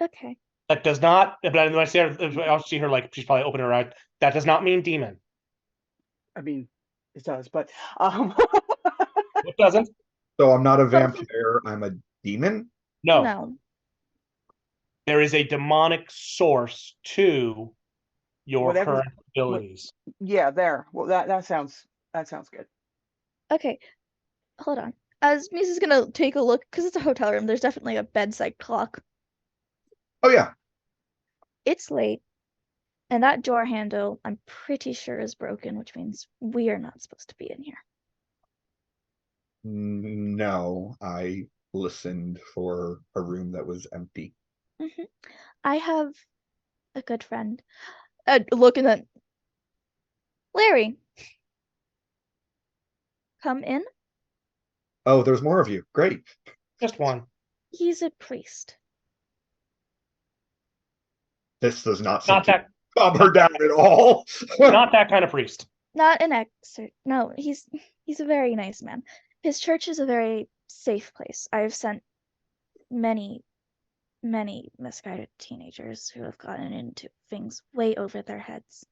S5: Okay.
S6: That does not. But when I see her, I'll see her like she's probably opening her eyes. That does not mean demon.
S1: I mean, it does, but
S6: It doesn't.
S2: So I'm not a vampire, I'm a demon?
S6: No. There is a demonic source to your
S1: Whatever-
S6: current abilities.
S1: yeah, there. Well, that sounds good.
S5: Okay. Hold on. As Muse is gonna take a look, because it's a hotel room, there's definitely a bedside clock.
S2: Oh yeah.
S5: It's late. And that door handle, I'm pretty sure, is broken, which means we are not supposed to be in here.
S2: No, I listened for a room that was empty.
S5: I have a good friend. Looking at Larry. Come in.
S2: Oh, there's more of you. Great.
S6: Just one.
S5: He's a priest.
S2: This does not
S6: Not that.
S2: calm her down at all.
S6: Not that kind of priest.
S5: Not an exorcist. No, he's a very nice man. His church is a very safe place. I have sent many misguided teenagers who have gotten into things way over their heads,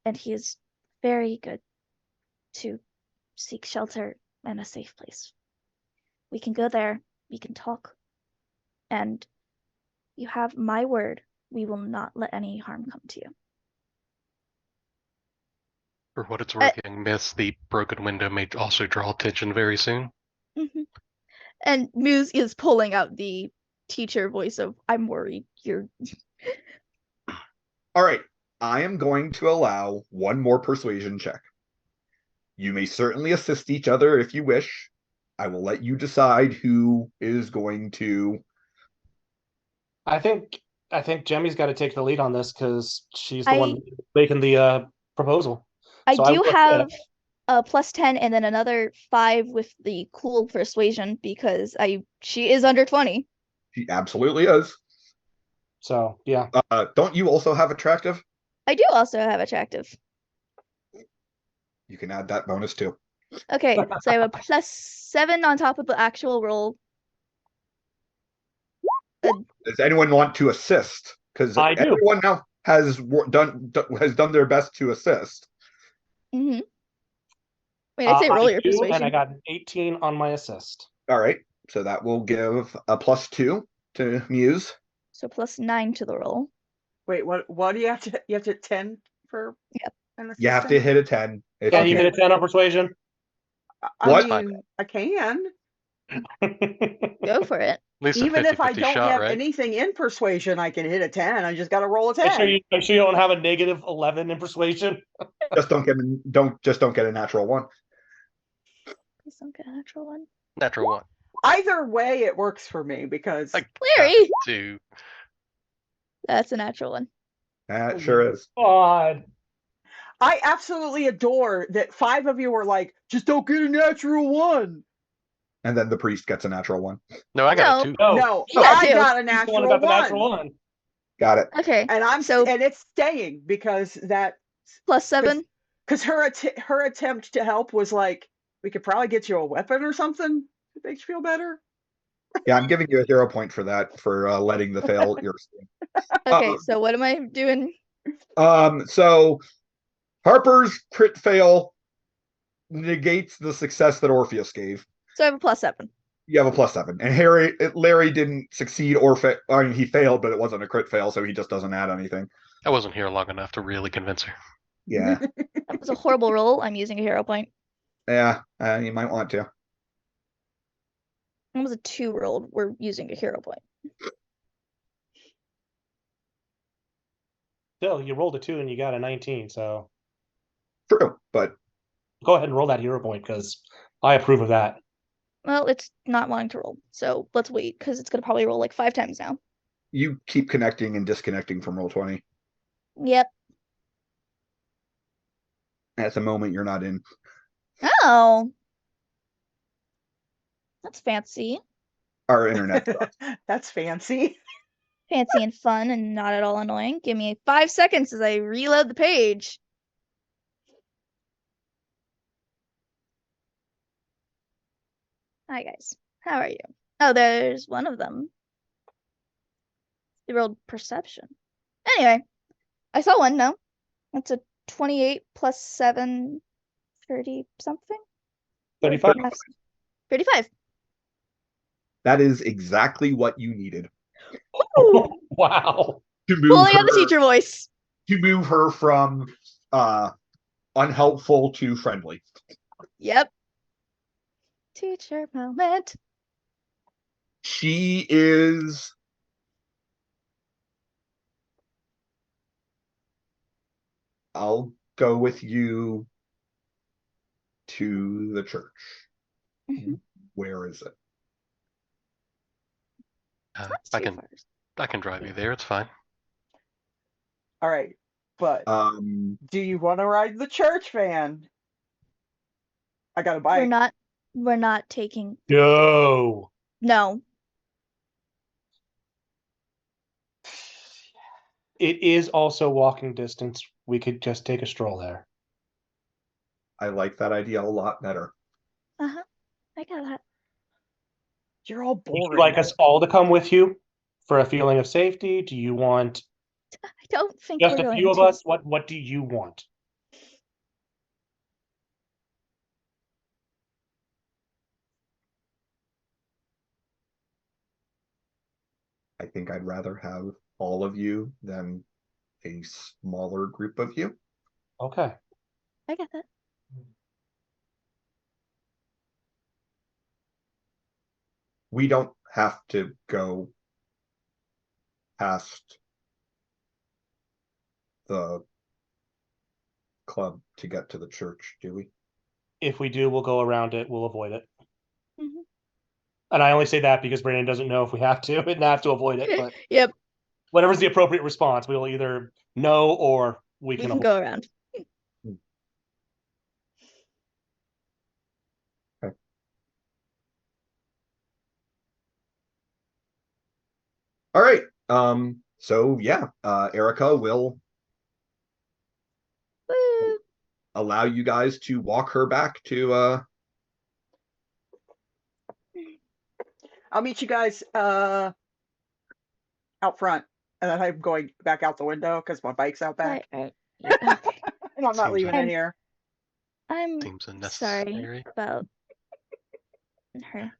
S5: and he is very good to seek shelter and a safe place. We can go there, we can talk, and you have my word, we will not let any harm come to you.
S3: For what it's worth, young miss, the broken window may also draw attention very soon.
S5: And Muse is pulling out the teacher voice of, I'm worried you're...
S2: All right. I am going to allow one more persuasion check. You may certainly assist each other if you wish. I will let you decide who is going to.
S6: I think Jemmy's got to take the lead on this because she's the one making the proposal.
S5: I
S6: So
S5: do have a +10 and then another 5 with the cool persuasion because she is under 20.
S2: She absolutely is.
S6: So yeah.
S2: Don't you also have attractive?
S5: I do also have attractive.
S2: You can add that bonus too.
S5: Okay, so I have a +7 on top of the actual roll.
S2: Does anyone want to assist? Because
S6: I do.
S2: everyone now has done their best to assist.
S5: Mm-hmm. Wait, I say roll
S6: I
S5: your
S6: do, and I
S5: persuasion.
S6: got an 18 on my assist.
S2: All right, so that will give a +2 to Muse.
S5: So +9 to the roll.
S1: Wait, what do you have to? You have to hit 10 for
S5: Yep.
S1: an
S2: You have to
S1: assistant?
S2: hit a 10. If
S6: Can you
S1: Okay.
S6: get a 10 on persuasion?
S1: I
S2: What?
S1: mean, I can.
S5: Go for it.
S3: At least
S1: Even
S3: a
S1: if I
S3: 50-50
S1: don't
S3: shot,
S1: have
S3: right?
S1: anything in persuasion, I can hit a 10. I just got to roll a
S6: Make sure
S1: 10.
S6: you don't have a negative 11 in persuasion.
S2: Just don't get a natural 1.
S5: Please don't get a natural one.
S3: Natural 1.
S1: Either way, it works for me because
S3: Like
S5: Larry!
S3: 2.
S5: That's a natural one.
S2: That sure is.
S6: God.
S1: I absolutely adore that 5 of you were like, just don't get a natural 1.
S2: And then the priest gets a natural 1.
S3: No, I got
S5: No.
S3: a 2.
S1: No,
S5: You got
S1: I
S5: two.
S1: got a
S6: He's the one who
S1: natural
S6: got the
S1: 1.
S6: natural one.
S2: Got it.
S5: Okay,
S1: And
S5: so
S1: it's staying because that
S5: +7.
S1: because her attempt to help was like, we could probably get you a weapon or something. It makes you feel better.
S2: Yeah, I'm giving you a 0 point for that, for letting the fail your scheme.
S5: Okay, so what am I doing?
S2: So Harper's crit fail negates the success that Orpheus gave.
S5: So I have a +7.
S2: You have a +7, and Larry didn't succeed or I mean, he failed, but it wasn't a crit fail, so he just doesn't add anything.
S3: I wasn't here long enough to really convince her.
S2: Yeah,
S5: That was a horrible roll. I'm using a hero point.
S2: yeah, you might want to.
S5: It was a 2 rolled. We're using a hero point.
S6: Still, you rolled a 2 and you got a 19, so
S2: True, but
S6: go ahead and roll that hero point because I approve of that.
S5: Well, it's not wanting to roll. So let's wait, because it's going to probably roll like 5 times now.
S2: you keep connecting and disconnecting from Roll20.
S5: Yep.
S2: At the moment, you're not in.
S5: Oh. That's fancy.
S2: Our internet sucks.
S1: That's fancy.
S5: Fancy and fun and not at all annoying. Give me 5 seconds as I reload the page. Hi, guys. How are you? Oh, there's one of them. They rolled perception. Anyway, I saw one, no? That's a 28 plus 7, 30 something?
S6: 35.
S5: 35.
S2: That is exactly what you needed
S5: Ooh,
S6: Wow.
S2: to
S5: pulling out the teacher voice.
S2: to move her from unhelpful to friendly.
S5: Yep. Teacher moment.
S2: She is I'll go with you to the church.
S5: Mhm.
S2: Where is it?
S5: It's not
S3: I
S5: too
S3: can
S5: far.
S3: I can drive you there. It's fine.
S1: All right. But do you want to ride the church van? I got a bike.
S5: We're not taking
S6: Go.
S5: no.
S6: It is also walking distance. We could just take a stroll there.
S2: I like that idea a lot better.
S5: Uh-huh. I got that.
S1: You're all
S6: Would
S1: boring.
S6: you like us all to come with you for a feeling of safety? Do you want
S5: I don't think
S6: just
S5: we're
S6: a
S5: going
S6: few of
S5: to.
S6: us? What do you want?
S2: I think I'd rather have all of you than a smaller group of you.
S6: Okay.
S5: I got that.
S2: We don't have to go past the club to get to the church, do we?
S6: If we do, we'll go around it. We'll avoid it.
S5: Mhm.
S6: And I only say that because Brandon doesn't know if we have to and have to avoid it. But
S5: Yep.
S6: whatever's the appropriate response, we'll either know or we
S5: We
S6: can
S5: can
S6: avoid.
S5: go around.
S2: Okay. All right. So yeah, Erica will
S5: Woo.
S2: allow you guys to walk her back to
S1: I'll meet you guys out front, and then I'm going back out the window because my bike's out back,
S5: Right. Okay.
S1: and I'm not
S3: Seems
S1: leaving
S3: like-
S1: it here.
S5: I'm
S3: Seems
S5: sorry
S3: unnecessary.
S5: about her.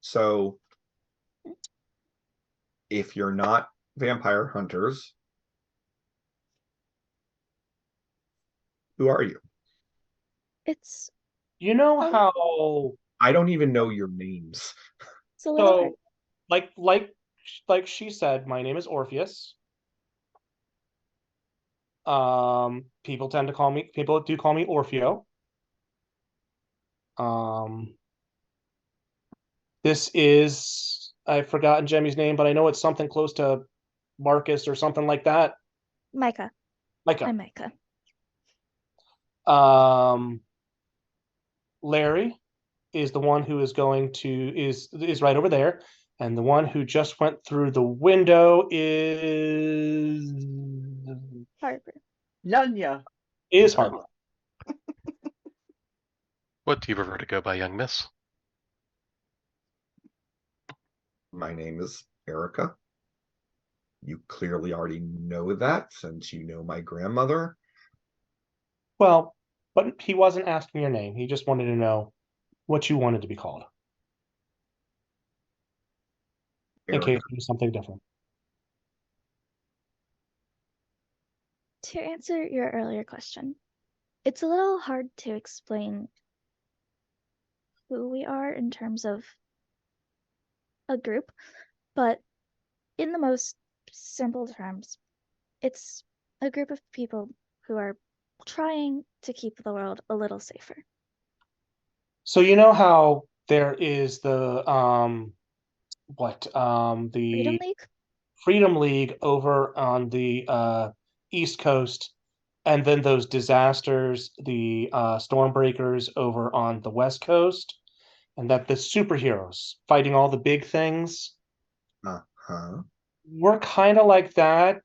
S2: so if you're not vampire hunters, who are you?
S5: It's
S6: You know
S5: Oh.
S6: how
S2: I don't even know your names.
S5: it's a little hard.
S6: so like she said, my name is Orpheus. People do call me Orfeo. This is, I've forgotten Jemmy's name, but I know it's something close to Marcus or something like that.
S5: Micah.
S6: Micah.
S5: I'm Micah.
S6: Larry is the one who is going to is right over there, and the one who just went through the window is
S5: Harper.
S1: Nunya.
S6: Harper.
S3: What do you prefer to go by, young miss?
S2: My name is Erica. You clearly already know that since you know my grandmother.
S6: Well, but he wasn't asking your name. He just wanted to know what you wanted to be called, in
S2: Erica.
S6: case it was something different.
S5: To answer your earlier question, it's a little hard to explain who we are in terms of a group, but in the most simple terms, it's a group of people who are trying to keep the world a little safer.
S6: So you know how there is the
S5: Freedom League?
S6: Freedom League over on the East Coast, and then those disasters, the Stormbreakers over on the West Coast, and that the superheroes fighting all the big things.
S2: Uh-huh.
S6: We're kind of like that,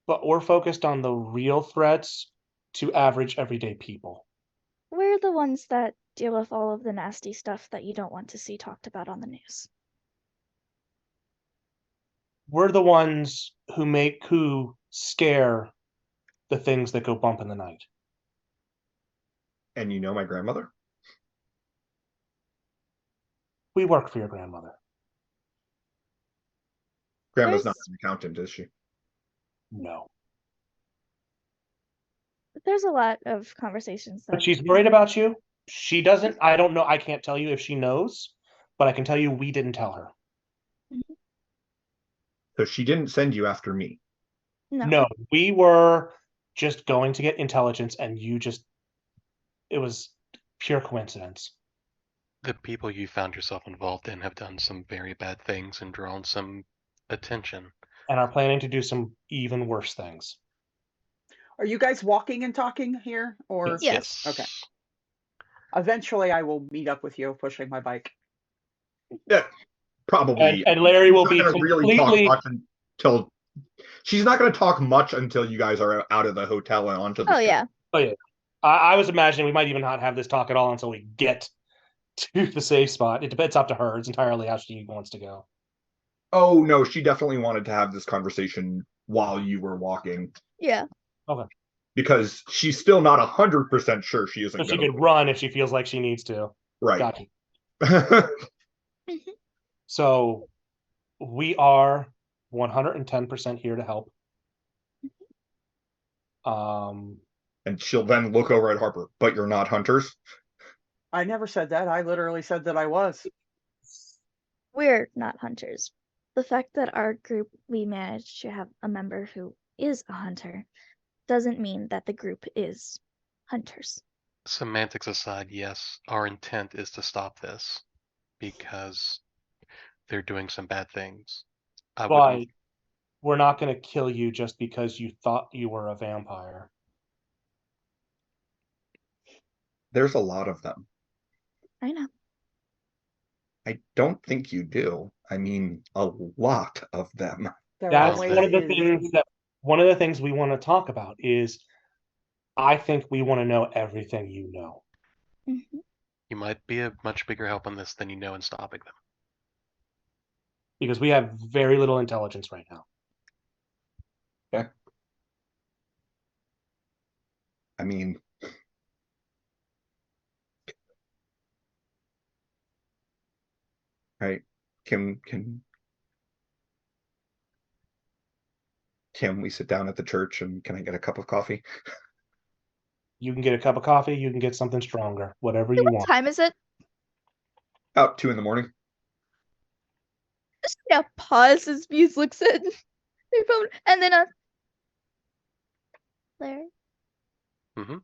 S6: but we're focused on the real threats to average everyday people.
S5: We're the ones that deal with all of the nasty stuff that you don't want to see talked about on the news.
S6: We're the ones who scare the things that go bump in the night.
S2: And you know my grandmother?
S6: We work for your grandmother.
S2: Grandma's not
S5: There's-
S2: an accountant, is she?
S6: No.
S5: There's a lot of conversations that
S6: But she's worried about you. She doesn't. I don't know. I can't tell you if she knows, but I can tell you we didn't tell her.
S2: So she didn't send you after me.
S6: No, we were just going to get intelligence, and it was pure coincidence.
S3: The people you found yourself involved in have done some very bad things and drawn some attention.
S6: And are planning to do some even worse things.
S1: Are you guys walking and talking here, or
S5: Yes.
S1: Okay. Eventually I will meet up with you pushing my bike?
S2: Yeah, probably.
S6: And Larry will
S2: She's
S6: be
S2: not gonna really talk
S6: completely.
S2: much until she's not going to talk much until you guys are out of the hotel and onto the
S5: Oh
S2: street.
S5: yeah.
S6: Oh yeah. I was imagining we might even not have this talk at all until we get to the safe spot. It's up to her. It's entirely how she wants to go.
S2: Oh no, she definitely wanted to have this conversation while you were walking
S5: Yeah.
S2: because she's still not 100% sure she isn't
S6: So she
S2: going
S6: could run if she feels like she needs to.
S2: Right.
S6: Gotcha. So we are 110% here to help.
S2: And she'll then look over at Harper, but you're not hunters?
S1: I never said that. I literally said that I was.
S5: We're not hunters. The fact that our group we managed to have a member who is a hunter doesn't mean that the group is hunters.
S3: Semantics aside, yes, our intent is to stop this because they're doing some bad things. I
S6: but
S3: wouldn't.
S6: we're not going to kill you just because you thought you were a vampire.
S2: There's a lot of them.
S5: I know.
S2: I don't think you do. I mean, a lot of them.
S1: There
S6: That's
S3: Well,
S6: one of
S1: always
S6: the
S1: is.
S6: things that one of the things we want to talk about is I think we want to know everything you know.
S5: Mhm.
S3: you might be a much bigger help on this than you know in stopping them.
S6: Because we have very little intelligence right now.
S2: I mean, right? Can we sit down at the church and can I get a cup of coffee?
S6: You can get a cup of coffee, you can get something stronger, whatever
S5: Hey,
S6: you
S5: what
S6: want.
S5: time is it?
S2: About 2 a.m.
S5: Just pause as Muse looks at their phone, and then Larry.
S3: Mm-hmm.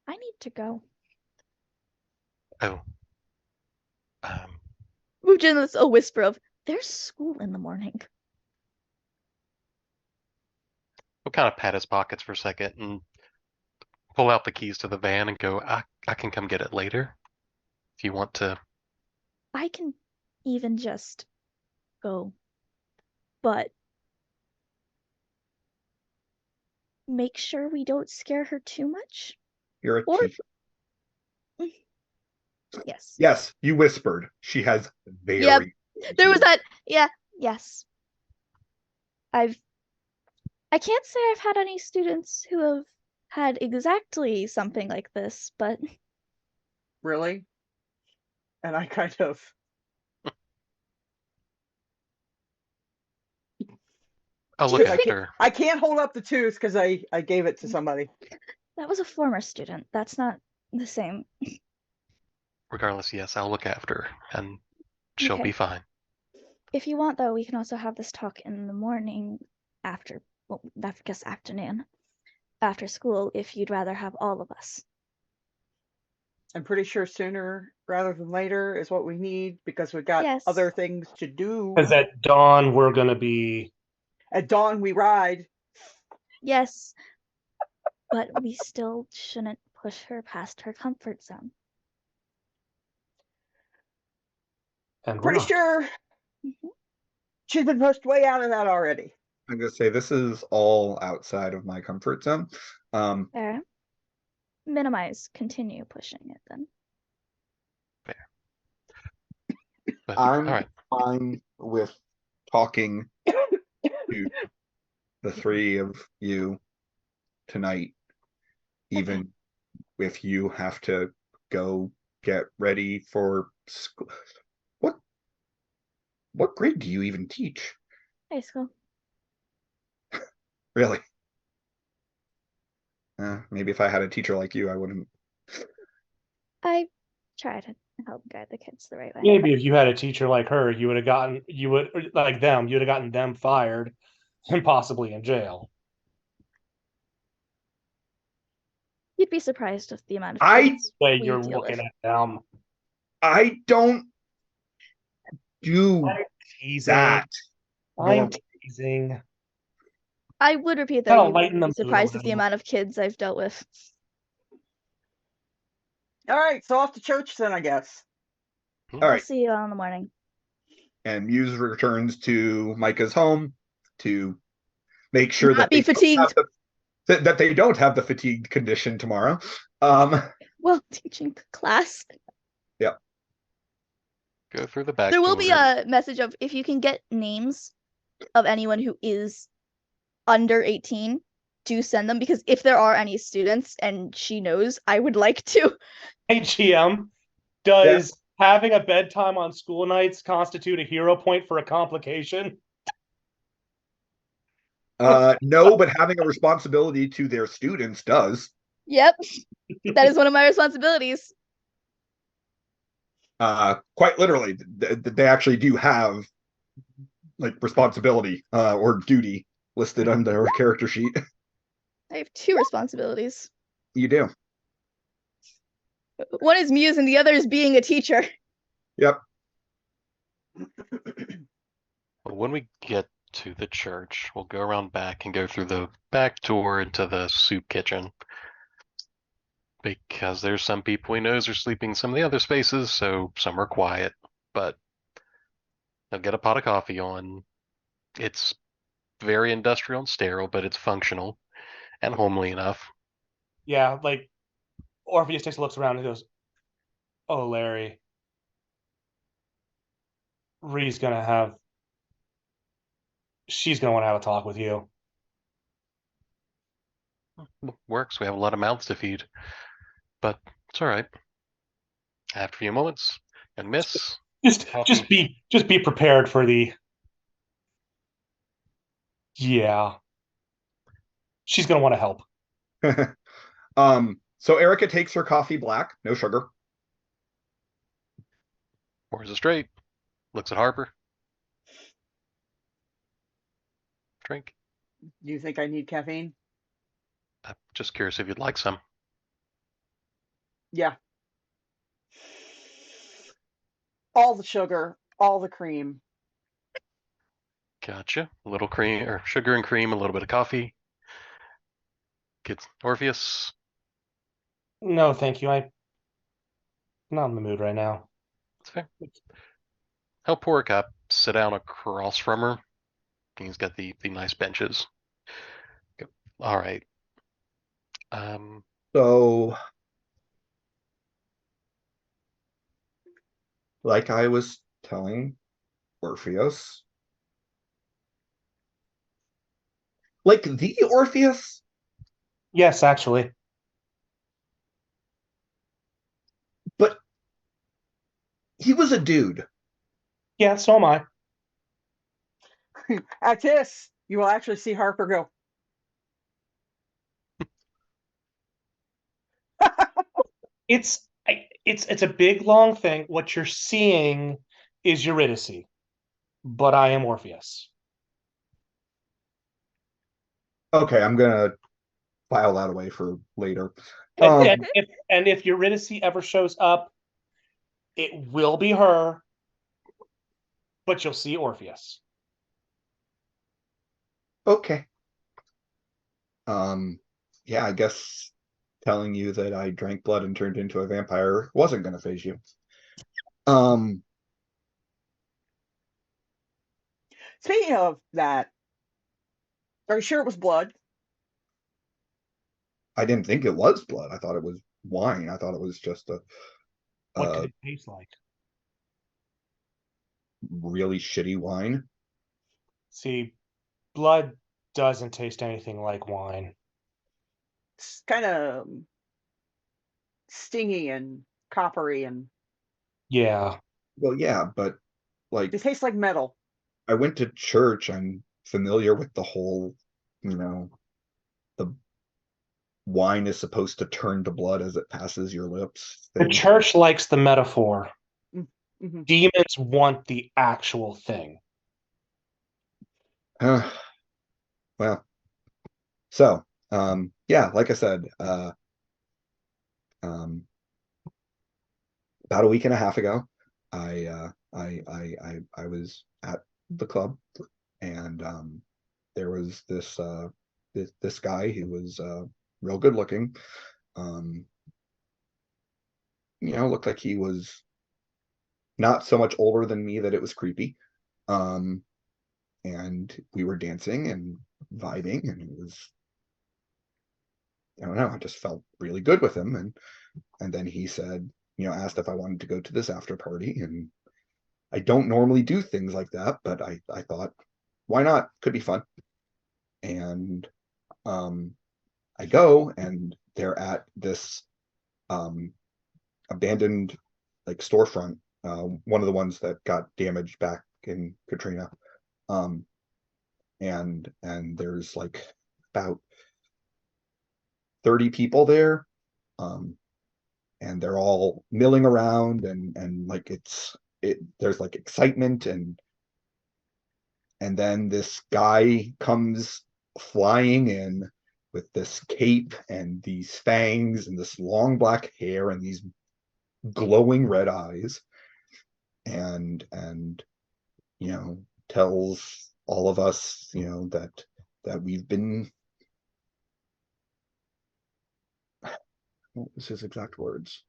S5: I need to go.
S3: Oh. Um,
S5: Moved in with a whisper of, "There's school in the morning."
S3: we'll kind of pat his pockets for a second and pull out the keys to the van and go, I can come get it later if you want to.
S5: I can even just go, but make sure we don't scare her too much.
S2: You're a
S5: Or
S2: teacher.
S5: yes,
S2: Yes, you whispered. She has very.
S5: Yep. There was
S2: little-
S5: that. Yeah, yes. I can't say I've had any students who have had exactly something like this, but
S1: Really? And I kind of,
S3: I'll look
S5: Just
S1: I
S5: think-
S1: can't,
S3: after.
S1: I can't hold up the tooth because I gave it to somebody.
S5: that was a former student. That's not the same.
S3: Regardless, yes, I'll look after, and she'll
S5: Okay.
S3: be fine.
S5: If you want, though, we can also have this talk in the morning after, well, I guess afternoon, after school, if you'd rather have all of us.
S1: I'm pretty sure sooner rather than later is what we need because we've got
S5: Yes.
S1: other things to do.
S6: Because at dawn we're gonna be
S1: At dawn we ride.
S5: Yes, but we still shouldn't push her past her comfort zone.
S6: and we're
S1: Pretty
S6: not.
S1: sure
S5: Mhm.
S1: she's been pushed way out of that already.
S2: I'm gonna say this is all outside of my comfort zone.
S5: Fair. Minimize, continue pushing it then.
S3: But
S2: I'm
S3: all right,
S2: fine with talking to the three of you tonight, even if you have to go get ready for school. What grade do you even teach?
S5: High school.
S2: Really? Maybe if I had a teacher like you, I wouldn't.
S5: I try to help guide the kids the right way.
S6: Maybe if you had a teacher like her, you would like them, you'd have gotten them fired and possibly in jail.
S5: You'd be surprised with the amount of
S2: I-
S5: kids
S6: Way
S5: we
S6: you're
S5: deal
S6: looking
S5: with.
S6: at them.
S2: I don't do
S6: I'm teasing.
S2: that.
S6: I'm teasing.
S5: I would repeat
S6: Gotta
S5: though, you'd
S6: lighten the
S5: be
S6: mood a
S5: surprised with the
S6: little.
S5: amount of kids I've dealt with.
S1: All right, so off to church then, I guess.
S2: All
S5: I'll
S2: right.
S5: see you all in the morning.
S2: And Muse returns to Micah's home to make sure
S5: Not
S2: that
S5: be
S2: they don't have
S5: fatigued.
S2: that they don't have the fatigue condition tomorrow.
S5: Well, teaching class.
S3: go through the back
S5: There will
S3: door.
S5: be a message of if you can get names of anyone who is under 18, do send them because if there are any students and she knows, I would like to.
S6: Hey GM, does having a bedtime on school nights constitute a hero point for a complication?
S2: No, but having a responsibility to their students does.
S5: Yep, that is one of my responsibilities.
S2: Quite literally, they actually do have like responsibility or duty listed on their character sheet.
S5: I have two responsibilities.
S2: You do.
S5: One is Muse and the other is being a teacher.
S2: Yep.
S3: When we get to the church, we'll go around back and go through the back door into the soup kitchen. Because there's some people we know are sleeping in some of the other spaces, so some are quiet. but they'll get a pot of coffee on. It's very industrial and sterile, but it's functional and homely enough.
S6: Yeah, like Orpheus takes a look around and goes, "Oh, Larry, Ree's gonna have. She's gonna want to have a talk with you."
S3: Works. We have a lot of mouths to feed, but it's all right. After a few moments, and miss
S6: Just
S3: coffee.
S6: just be prepared for the. Yeah, she's gonna want to help.
S2: So Erica takes her coffee black, no sugar.
S3: Pours it straight. Looks at Harper. Drink.
S1: Do you think I need caffeine?
S3: I'm just curious if you'd like some.
S1: Yeah. All the sugar, all the cream.
S3: Gotcha. A little cream or sugar and cream, a little bit of coffee. Gets Orpheus.
S6: No, thank you. I'm not in the mood right now.
S3: It's fair. Help pour a cup. Sit down across from her. He's got the nice benches. All right.
S2: So, like I was telling Orpheus, like the Orpheus,
S6: Yes, actually.
S2: but he was a dude.
S6: Yeah, so am I.
S1: At this, you will actually see Harper go.
S6: It's a big long thing. What you're seeing is Eurydice, but I am Orpheus.
S2: Okay, I'm gonna file that away for later.
S6: And if Eurydice ever shows up, it will be her, but you'll see Orpheus.
S2: Okay. Yeah, I guess telling you that I drank blood and turned into a vampire wasn't gonna phase you.
S1: Speaking of that, are you sure it was blood?
S2: I didn't think it was blood. I thought it was wine. I thought it was just a
S6: What did it taste like?
S2: really shitty wine.
S6: See, blood doesn't taste anything like wine.
S1: It's kind of stingy and coppery, and
S6: Yeah.
S2: Well, yeah, but like
S1: it tastes like metal.
S2: I went to church. I'm familiar with the whole, the wine is supposed to turn to blood as it passes your lips
S6: The
S2: thing.
S6: church likes the metaphor.
S1: Mm-hmm.
S6: Demons want the actual thing.
S2: Well, so yeah, like I said, about a week and a half ago, I was at the club, and there was this guy who was real good looking. Looked like he was not so much older than me that it was creepy. And we were dancing and vibing, and it was, I don't know, I just felt really good with him. And then he said, asked if I wanted to go to this after party. And I don't normally do things like that, but I thought, why not? Could be fun. And I go, and they're at this abandoned like storefront, one of the ones that got damaged back in Katrina. And there's like about 30 people there. And they're all milling around, and like there's like excitement, and then this guy comes flying in with this cape and these fangs and this long black hair and these glowing red eyes, and tells all of us that we've been, what was his exact words?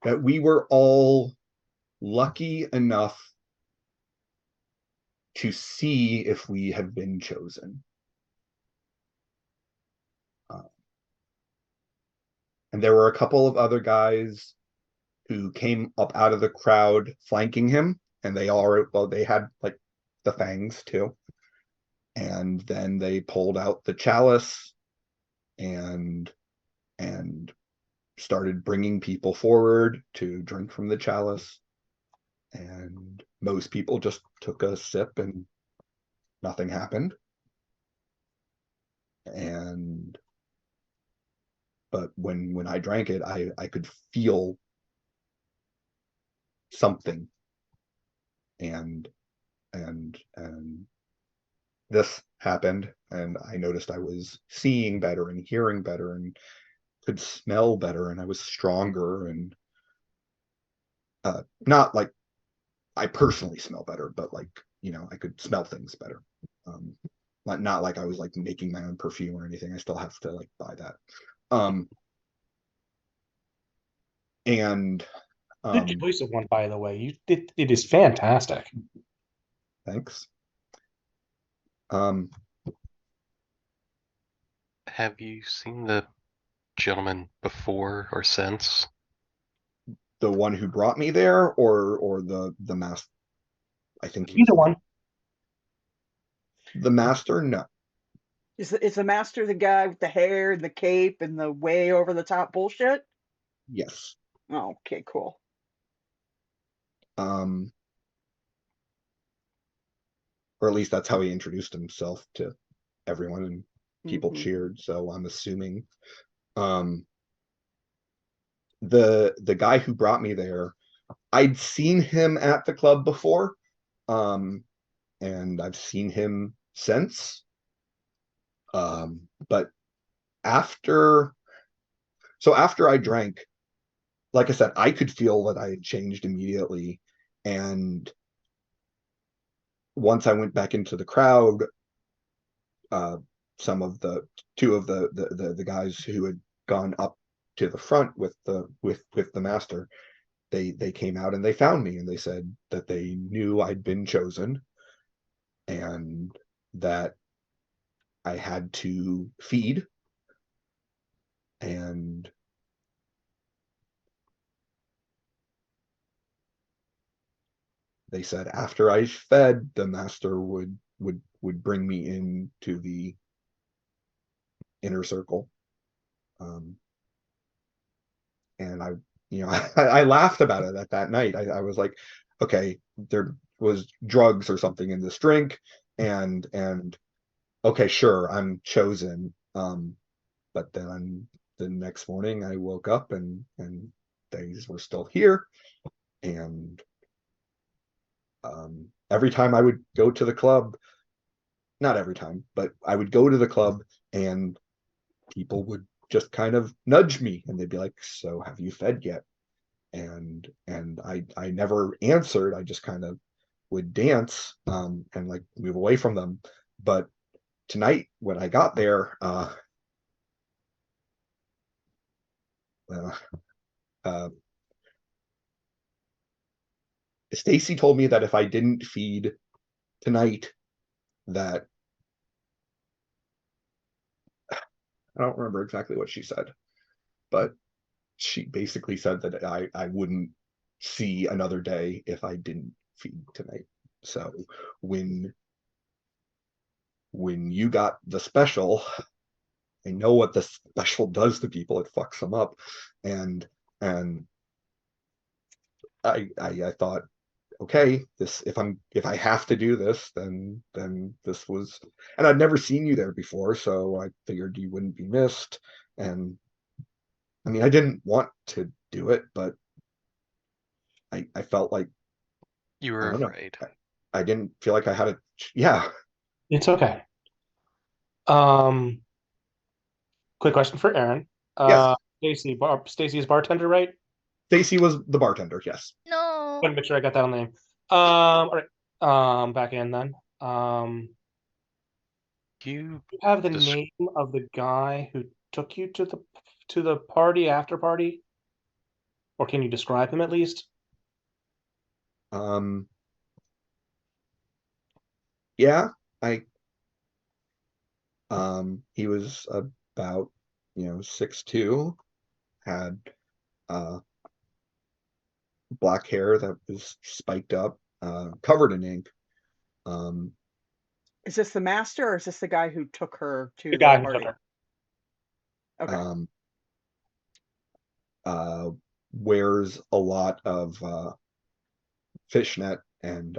S2: that we were all lucky enough to see if we had been chosen. And there were a couple of other guys who came up out of the crowd flanking him, and they had like the fangs too. And then they pulled out the chalice and started bringing people forward to drink from the chalice. And most people just took a sip and nothing happened. But when I drank it, I could feel something. And this happened, and I noticed I was seeing better and hearing better and could smell better, and I was stronger, and not like I personally smell better, but like, I could smell things better. Not like I was like making my own perfume or anything. I still have to like buy that. And
S6: Good choice of one, by the way. It is fantastic.
S2: Thanks.
S3: Have you seen the gentleman before or since?
S2: The one who brought me there, or the master? I think
S6: Either one.
S2: The master. No.
S1: Is the master the guy with the hair and the cape and the way over the top bullshit?
S2: Yes.
S1: Oh, okay, cool.
S2: Or at least that's how he introduced himself to everyone, and people cheered. So I'm assuming the guy who brought me there, I'd seen him at the club before, and I've seen him since. But after I drank, like I said, I could feel that I had changed immediately. And once I went back into the crowd, two of the guys who had gone up to the front with the master, they came out and they found me, and they said that they knew I'd been chosen and that I had to feed. And they said after I fed, the master would bring me into the inner circle. And I laughed about it at that night. I was like, okay, there was drugs or something in this drink, and okay, sure, I'm chosen. But then the next morning I woke up and things were still here. And every time I would go to the club, not every time, but I would go to the club and people would just kind of nudge me, and they'd be like, so have you fed yet? And I never answered. I just kind of would dance and like move away from them. But tonight when I got there, Stacy told me that if I didn't feed tonight, that I don't remember exactly what she said, but she basically said that I wouldn't see another day if I didn't feed tonight. So when you got the special, I know what the special does to people. It fucks them up. And I thought, okay, this, if I have to do this, then this was, and I'd never seen you there before, so I figured you wouldn't be missed. And I mean, I didn't want to do it, but I felt like
S3: You
S2: I
S3: were
S2: don't know.
S3: afraid.
S2: I didn't feel like I had a, yeah.
S6: It's okay. Quick question for Aaron.
S2: Yes.
S6: Stacy is bartender, right?
S2: Stacy was the bartender. Yes.
S5: No.
S6: Want to make sure I got that on the name. All right. Back in then.
S3: You
S6: You have the
S3: Desc-
S6: name of the guy who took you to the party, after party? or can you describe him at least?
S2: Yeah, he was about 6'2", had black hair that was spiked up, covered in ink.
S1: Is this the master or is this the guy who took her to
S6: The
S1: the
S6: guy who
S1: party?
S6: took her.
S1: Okay.
S2: Wears a lot of fishnet and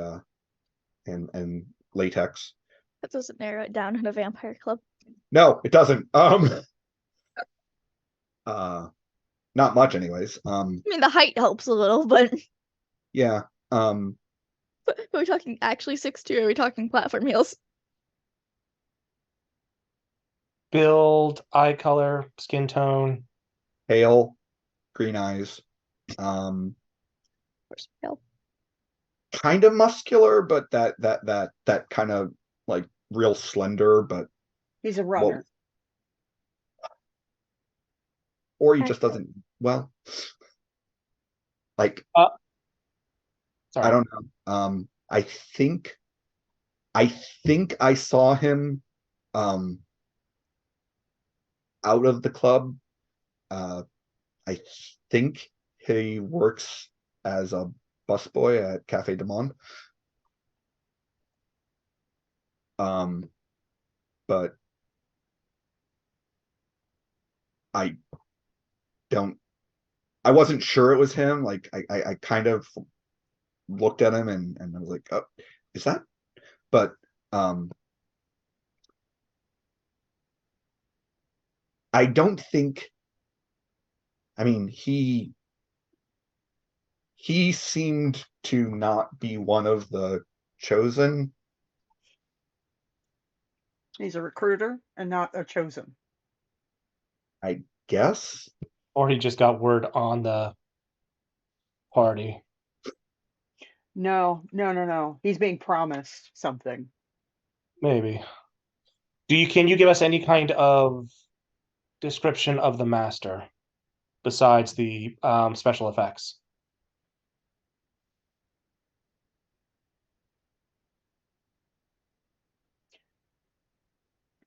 S2: latex.
S5: That doesn't narrow it down in a vampire club.
S2: No, it doesn't. Not much, anyways.
S5: I mean, the height helps a little, but
S2: Yeah.
S5: are we talking actually 6'2"? Or are we talking platform heels?
S6: Build, eye color, skin tone.
S2: Pale, green eyes.
S5: Pale.
S2: Kind of muscular, but that kind of like real slender, but
S1: He's a runner.
S2: or he just doesn't like
S6: Sorry.
S2: I don't know. I think I saw him out of the club. I think he works as a busboy at Cafe du Monde. But I wasn't sure it was him. Like I kind of looked at him and I was like, oh, is that? But I don't think, I mean, he seemed to not be one of the chosen.
S1: He's a recruiter and not a chosen.
S2: I guess.
S6: Or he just got word on the party.
S1: No. He's being promised something.
S6: Maybe. Can you give us any kind of description of the master besides the special effects?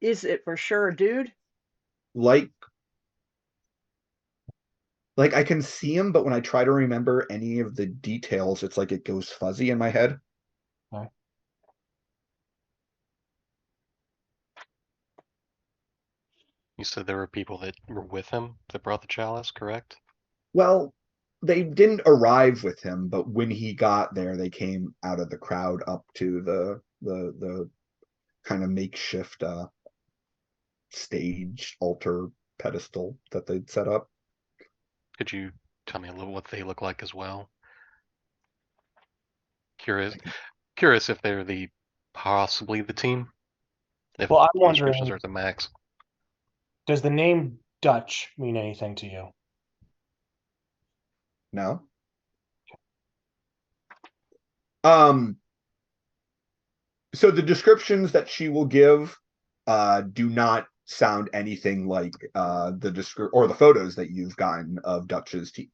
S1: Is it for sure a dude?
S2: Like I can see him, but when I try to remember any of the details, it's like it goes fuzzy in my head.
S6: Okay.
S3: You said there were people that were with him that brought the chalice, correct?
S2: Well, they didn't arrive with him, but when he got there, they came out of the crowd up to the kind of makeshift stage altar pedestal that they'd set up.
S3: Could you tell me a little what they look like as well? Curious if they're possibly the team. If
S6: Well, I'm
S3: the
S6: wondering,
S3: descriptions are the max.
S6: does the name Dutch mean anything to you?
S2: No. So the descriptions that she will give do not sound anything like the photos that you've gotten of Dutch's team.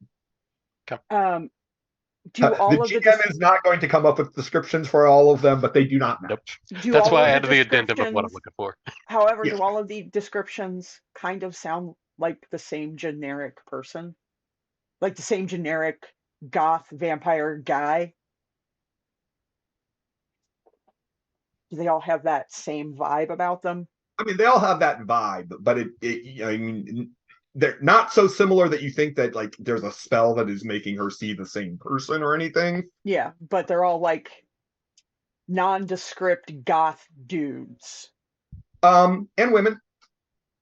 S1: Do all
S2: the
S1: of
S2: GM is not going to come up with descriptions for all of them, but they do not match.
S1: Do
S3: That's
S1: all
S3: why
S1: of
S3: I
S1: the
S3: added the addendum of what I'm
S1: descriptions-
S3: looking for.
S1: However,
S2: Yeah.
S1: do all of the descriptions kind of sound like the same generic person? Like the same generic goth vampire guy? Do they all have that same vibe about them?
S2: I mean, they all have that vibe, but I mean, they're not so similar that you think that like there's a spell that is making her see the same person or anything.
S1: Yeah, but they're all like nondescript goth dudes.
S2: And women.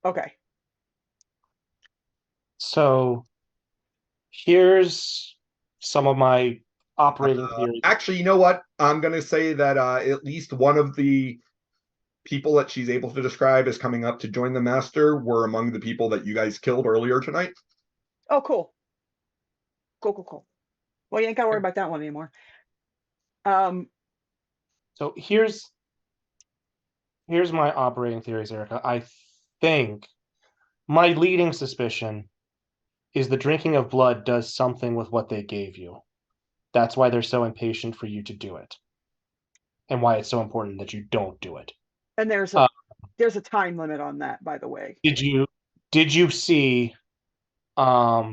S1: Okay.
S6: So here's some of my operating theories.
S2: Actually, you know what? I'm going to say that at least one of the people that she's able to describe as coming up to join the master were among the people that you guys killed earlier tonight.
S1: Oh, cool. Cool. Well, you ain't got to worry about that one anymore.
S6: So here's my operating theories, Erica. I think my leading suspicion is the drinking of blood does something with what they gave you. That's why they're so impatient for you to do it, and why it's so important that you don't do it.
S1: And there's
S6: Uh,
S1: a time limit on that, by the way.
S6: Did you see all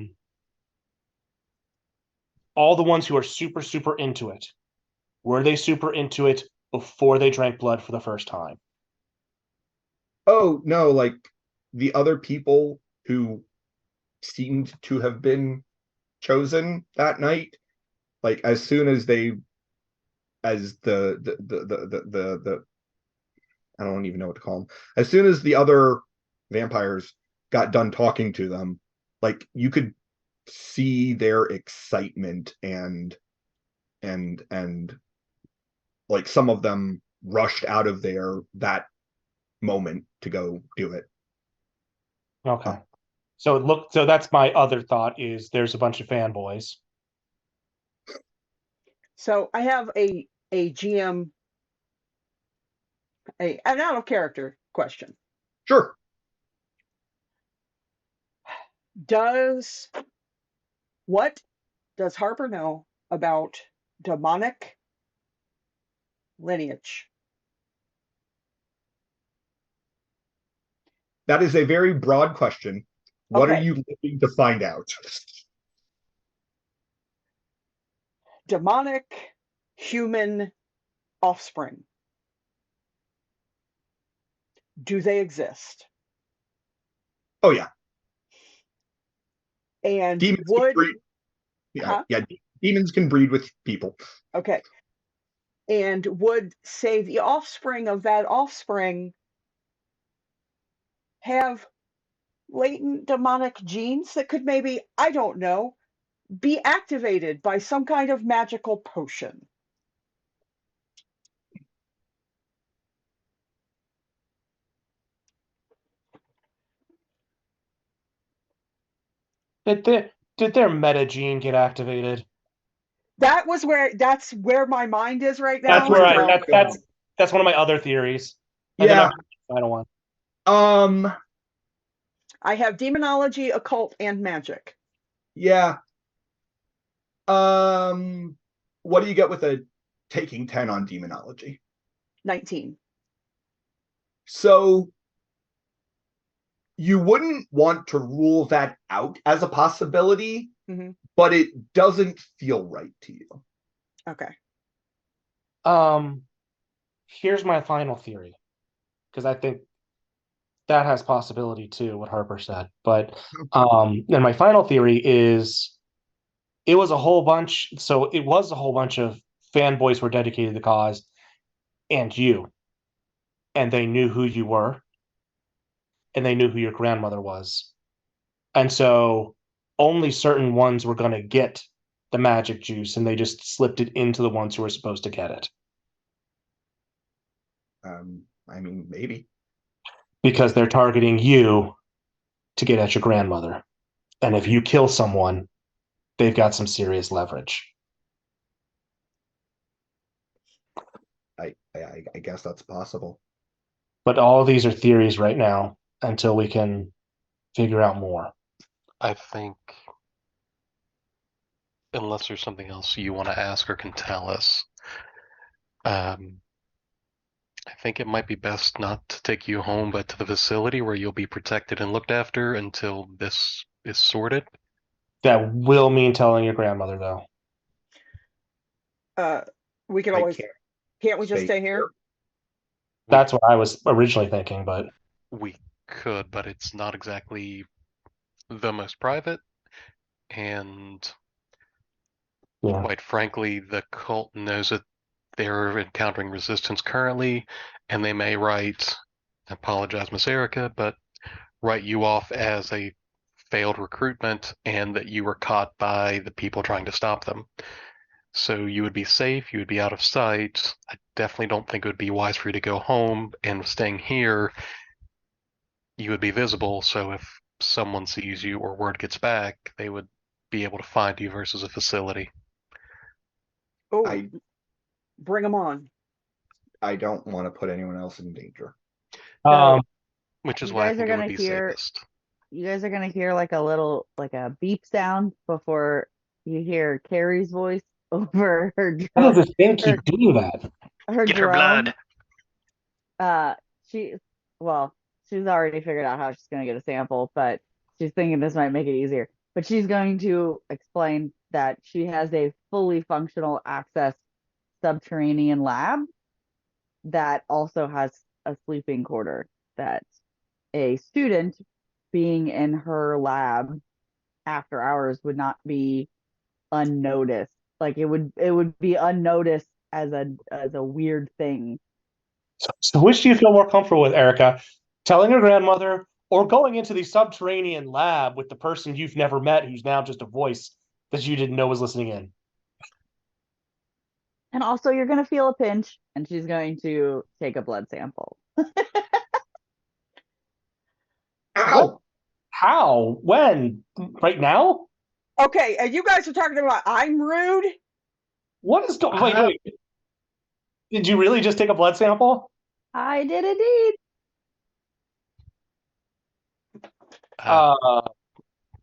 S6: the ones who are super, super into it? Were they super into it before they drank blood for the first time?
S2: Oh, no, like the other people who seemed to have been chosen that night, like as soon as they as the I don't even know what to call them. As soon as the other vampires got done talking to them, like you could see their excitement and like some of them rushed out of there that moment to go do it.
S6: Okay. So that's my other thought is there's a bunch of fanboys.
S1: So I have a GM, an out of character question.
S2: Sure.
S1: What does Harper know about demonic lineage?
S2: That is a very broad question. What are
S1: Okay.
S2: you looking to find out?
S1: Demonic human offspring. Do they exist?
S2: Oh yeah.
S1: And
S2: Demons
S1: would
S2: can breed. Yeah,
S1: huh?
S2: yeah. Demons can breed with people.
S1: Okay. And would, say, the offspring of that offspring have latent demonic genes that could maybe, I don't know, be activated by some kind of magical potion?
S6: Did their meta gene get activated?
S1: That's where my mind is right
S6: That's
S1: now.
S6: where
S2: Where's that going?
S6: that's one of my other theories. And
S2: Yeah.
S6: then I don't want.
S1: I have demonology, occult, and magic.
S2: Yeah. What do you get with a taking 10 on demonology?
S1: 19.
S2: So you wouldn't want to rule that out as a possibility, but it doesn't feel right to you.
S1: Okay.
S6: Here's my final theory, because I think that has possibility too, what Harper said. But and my final theory is it was a whole bunch. So it was a whole bunch of fanboys were dedicated to the cause, and you, and they knew who you were, and they knew who your grandmother was, and so only certain ones were going to get the magic juice, and they just slipped it into the ones who were supposed to get it.
S2: I mean, maybe.
S6: Because they're targeting you to get at your grandmother. And if you kill someone, they've got some serious leverage.
S2: I guess that's possible.
S6: But all of these are theories right now until we can figure out more.
S3: I think, unless there's something else you want to ask or can tell us, I think it might be best not to take you home, but to the facility where you'll be protected and looked after until this is sorted.
S6: That will mean telling your grandmother, though.
S1: We can
S2: I
S1: always, can't we just stay here?
S6: That's what I was originally thinking, but
S3: We could, but it's not exactly the most private, and
S6: yeah.
S3: quite frankly, the cult knows that they're encountering resistance currently, and they may write, apologize, Miss Erica, but write you off as a failed recruitment and that you were caught by the people trying to stop them. So you would be safe, you would be out of sight. I definitely don't think it would be wise for you to go home, and staying here, you would be visible, so if someone sees you or word gets back, they would be able to find you versus a facility.
S1: Oh, bring them on.
S2: I don't want to put anyone else in danger.
S1: No.
S3: Which is
S4: You
S3: why I
S4: guys are
S3: think it would
S4: gonna
S3: be
S4: hear
S3: safest.
S4: you guys are gonna hear like a beep sound before you hear Carrie's voice over
S6: How does this thing
S4: her,
S6: keep doing that?
S4: her
S3: Get her
S4: drone.
S3: blood.
S4: She, well, she's already figured out how she's going to get a sample, but she's thinking this might make it easier. But she's going to explain that she has a fully functional access subterranean lab that also has a sleeping quarter that a student being in her lab after hours would not be unnoticed. Like it would be unnoticed as a weird thing.
S6: So which do you feel more comfortable with, Erica? Telling her grandmother or going into the subterranean lab with the person you've never met who's now just a voice that you didn't know was listening in?
S4: And also, you're going to feel a pinch, and she's going to take a blood sample.
S2: Ow!
S6: How? When? Right now?
S1: Okay, and you guys are talking about I'm rude.
S6: What is going? Wait. Did you really just take a blood sample?
S4: I did indeed.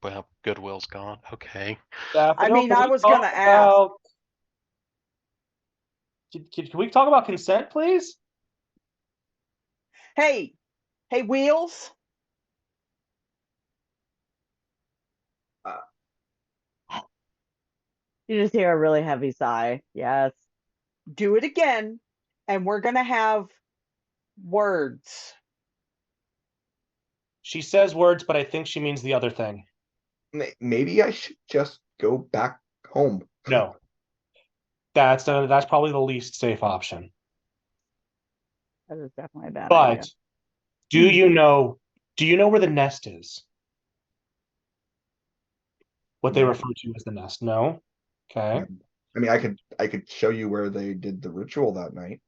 S3: Well, Goodwill's gone. Okay.
S1: I mean,
S6: Can
S1: I
S6: we
S1: was
S6: talk
S1: gonna ask.
S6: about- Can we talk about consent, please?
S1: Hey, Wheels.
S4: You just hear a really heavy sigh. Yes.
S1: Do it again, and we're gonna have words.
S6: She says words, but I think she means the other thing.
S2: Maybe I should just go back home.
S6: No. That's probably the least safe option.
S4: That is definitely a bad
S6: But
S4: idea.
S6: do you know where the nest is? What they
S2: No.
S6: refer to as the nest? No? Okay.
S2: I mean, I could show you where they did the ritual that night.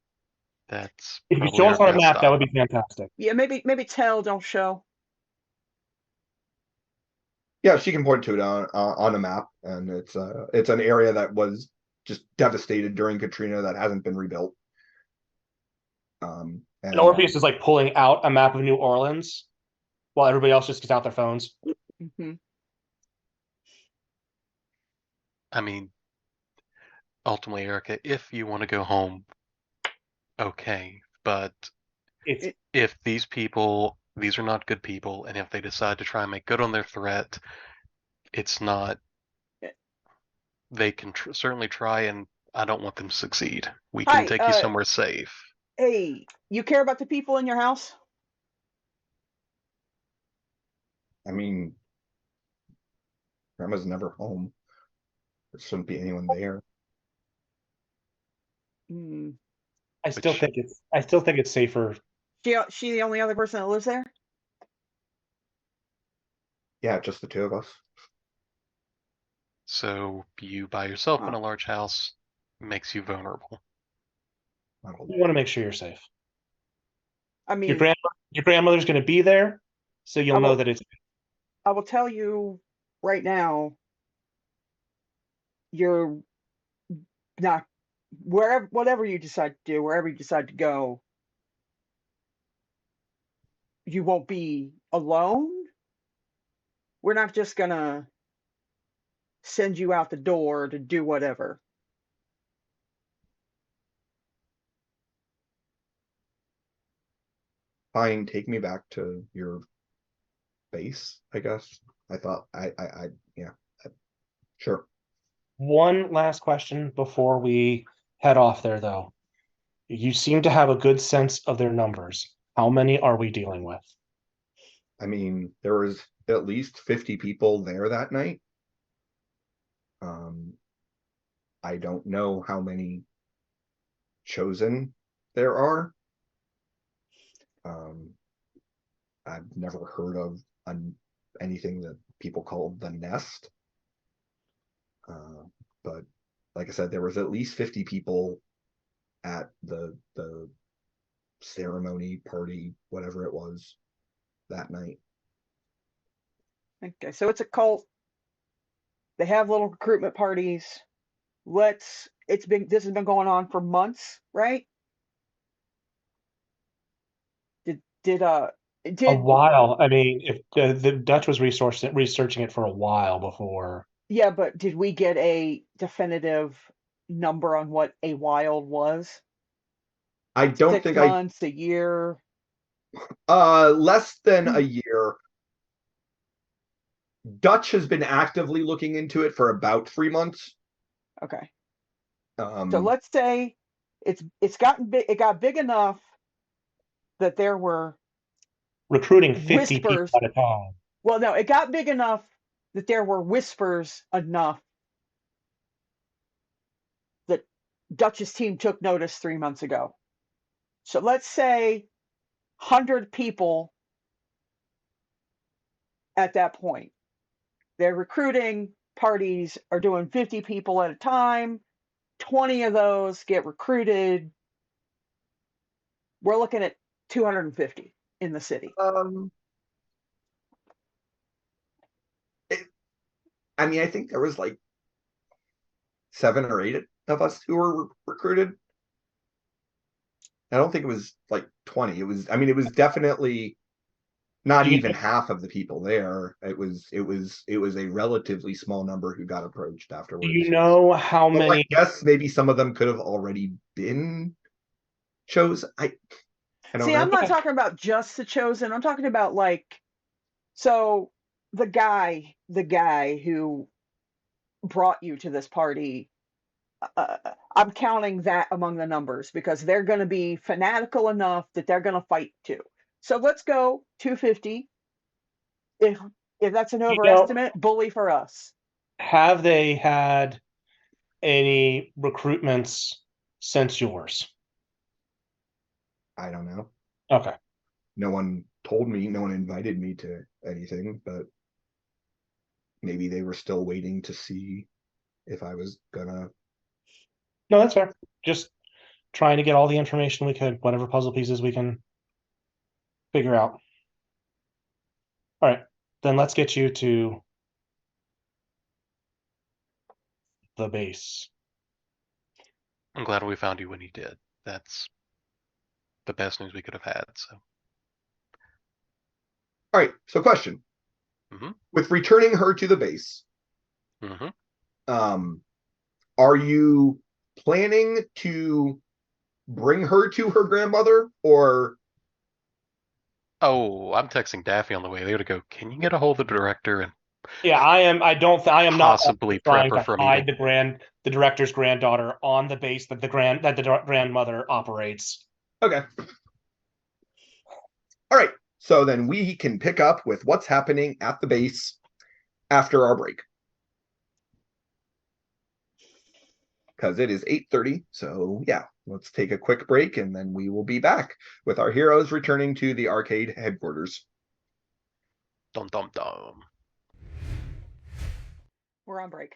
S3: That's
S6: If you
S3: probably
S6: show
S3: our
S6: us on a
S3: best
S6: map, that would
S3: option.
S6: be fantastic.
S1: Yeah, maybe tell, don't show.
S2: Yeah, she can point to it on a map, and it's an area that was just devastated during Katrina that hasn't been rebuilt.
S6: And Orpheus is like pulling out a map of New Orleans while everybody else just gets out their phones.
S1: Mm-hmm.
S3: I mean, ultimately, Erica, if you want to go home, okay. But
S6: It's
S3: if these are not good people, and if they decide to try and make good on their threat, it's not. They can certainly try, and I don't want them to succeed. We can
S1: Hi,
S3: take you somewhere safe.
S1: Hey, you care about the people in your house?
S2: I mean, Grandma's never home. There shouldn't be anyone there.
S1: Mm.
S6: I still think it's safer.
S1: She the only other person that lives there?
S2: Yeah, just the two of us.
S3: So you by yourself in
S1: Oh.
S3: a large house makes you vulnerable.
S6: You want to make sure you're safe.
S1: I mean,
S6: Your grandmother's going to be there, so you'll know that it's.
S1: I will tell you right now, you're not whatever you decide to do, wherever you decide to go, you won't be alone. We're not just gonna send you out the door to do whatever.
S2: Fine, take me back to your base, I guess. I thought yeah, sure.
S6: One last question before we head off there, though. You seem to have a good sense of their numbers. How many are we dealing with?
S2: I mean, there was at least 50 people there that night. I don't know how many chosen there are. I've never heard of anything that people call the nest. But like I said, there was at least 50 people at the ceremony, party, whatever it was, that night.
S1: Okay, so it's a cult. They have little recruitment parties. This has been going on for months, right? Did
S6: A
S1: Did
S6: while. I mean, if the Dutch was researching it for a while before.
S1: yeah, but did we get a definitive number on what a wild was?
S2: I don't
S1: 6
S2: think I
S1: months, a year?
S2: less than
S1: Hmm.
S2: a year. Dutch has been actively looking into it for about 3 months.
S1: Okay. So
S2: Um,
S1: let's say it's gotten big. It got big enough that there were
S6: Recruiting 50 people
S1: whispers.
S6: at a time.
S1: Well, no, it got big enough that there were whispers enough that Dutch's team took notice 3 months ago. So let's say 100 people at that point. Their recruiting parties are doing 50 people at a time. 20 of those get recruited. We're looking at 250 in the city.
S2: it, I mean, I think there was like 7 or 8 of us who were recruited. I don't think it was like 20. It was definitely not
S6: Do you
S2: even half of the people there. It was a relatively small number who got approached
S6: do
S2: afterwards.
S6: you know how
S2: Well, I
S6: many?
S2: guess maybe some of them could have already been chosen. I don't
S1: See, I'm
S2: know.
S1: not talking about just the chosen. I'm talking about like, so the guy who brought you to this party, I'm counting that among the numbers because they're going to be fanatical enough that they're going to fight too. So let's go 250. If that's an
S6: You know,
S1: overestimate, bully for us.
S6: have they had any recruitments since yours?
S2: I don't know.
S6: Okay.
S2: No one told me. No one invited me to anything, but maybe they were still waiting to see if I was gonna.
S6: No, that's fair. Just trying to get all the information we could, whatever puzzle pieces we can figure out. All right, then let's get you to the base.
S3: I'm glad we found you when you did. That's the best news we could have had. So,
S2: All right. So, question:
S3: Mhm.
S2: with returning her to the base,
S3: hmm
S2: are you planning to bring her to her grandmother, or
S3: Oh, I'm texting Daffy on the way there to go. Can you get a hold of the director and
S6: Yeah, I am. I don't. I am not
S3: possibly prep
S6: trying
S3: her
S6: to
S3: for a
S6: hide
S3: meeting?
S6: the director's granddaughter on the base that the grandmother operates.
S2: okay? All right. So then we can pick up with what's happening at the base after our break. Because it is 8:30. So yeah, let's take a quick break and then we will be back with our heroes returning to the arcade headquarters.
S3: Dum dum dum.
S1: We're on break.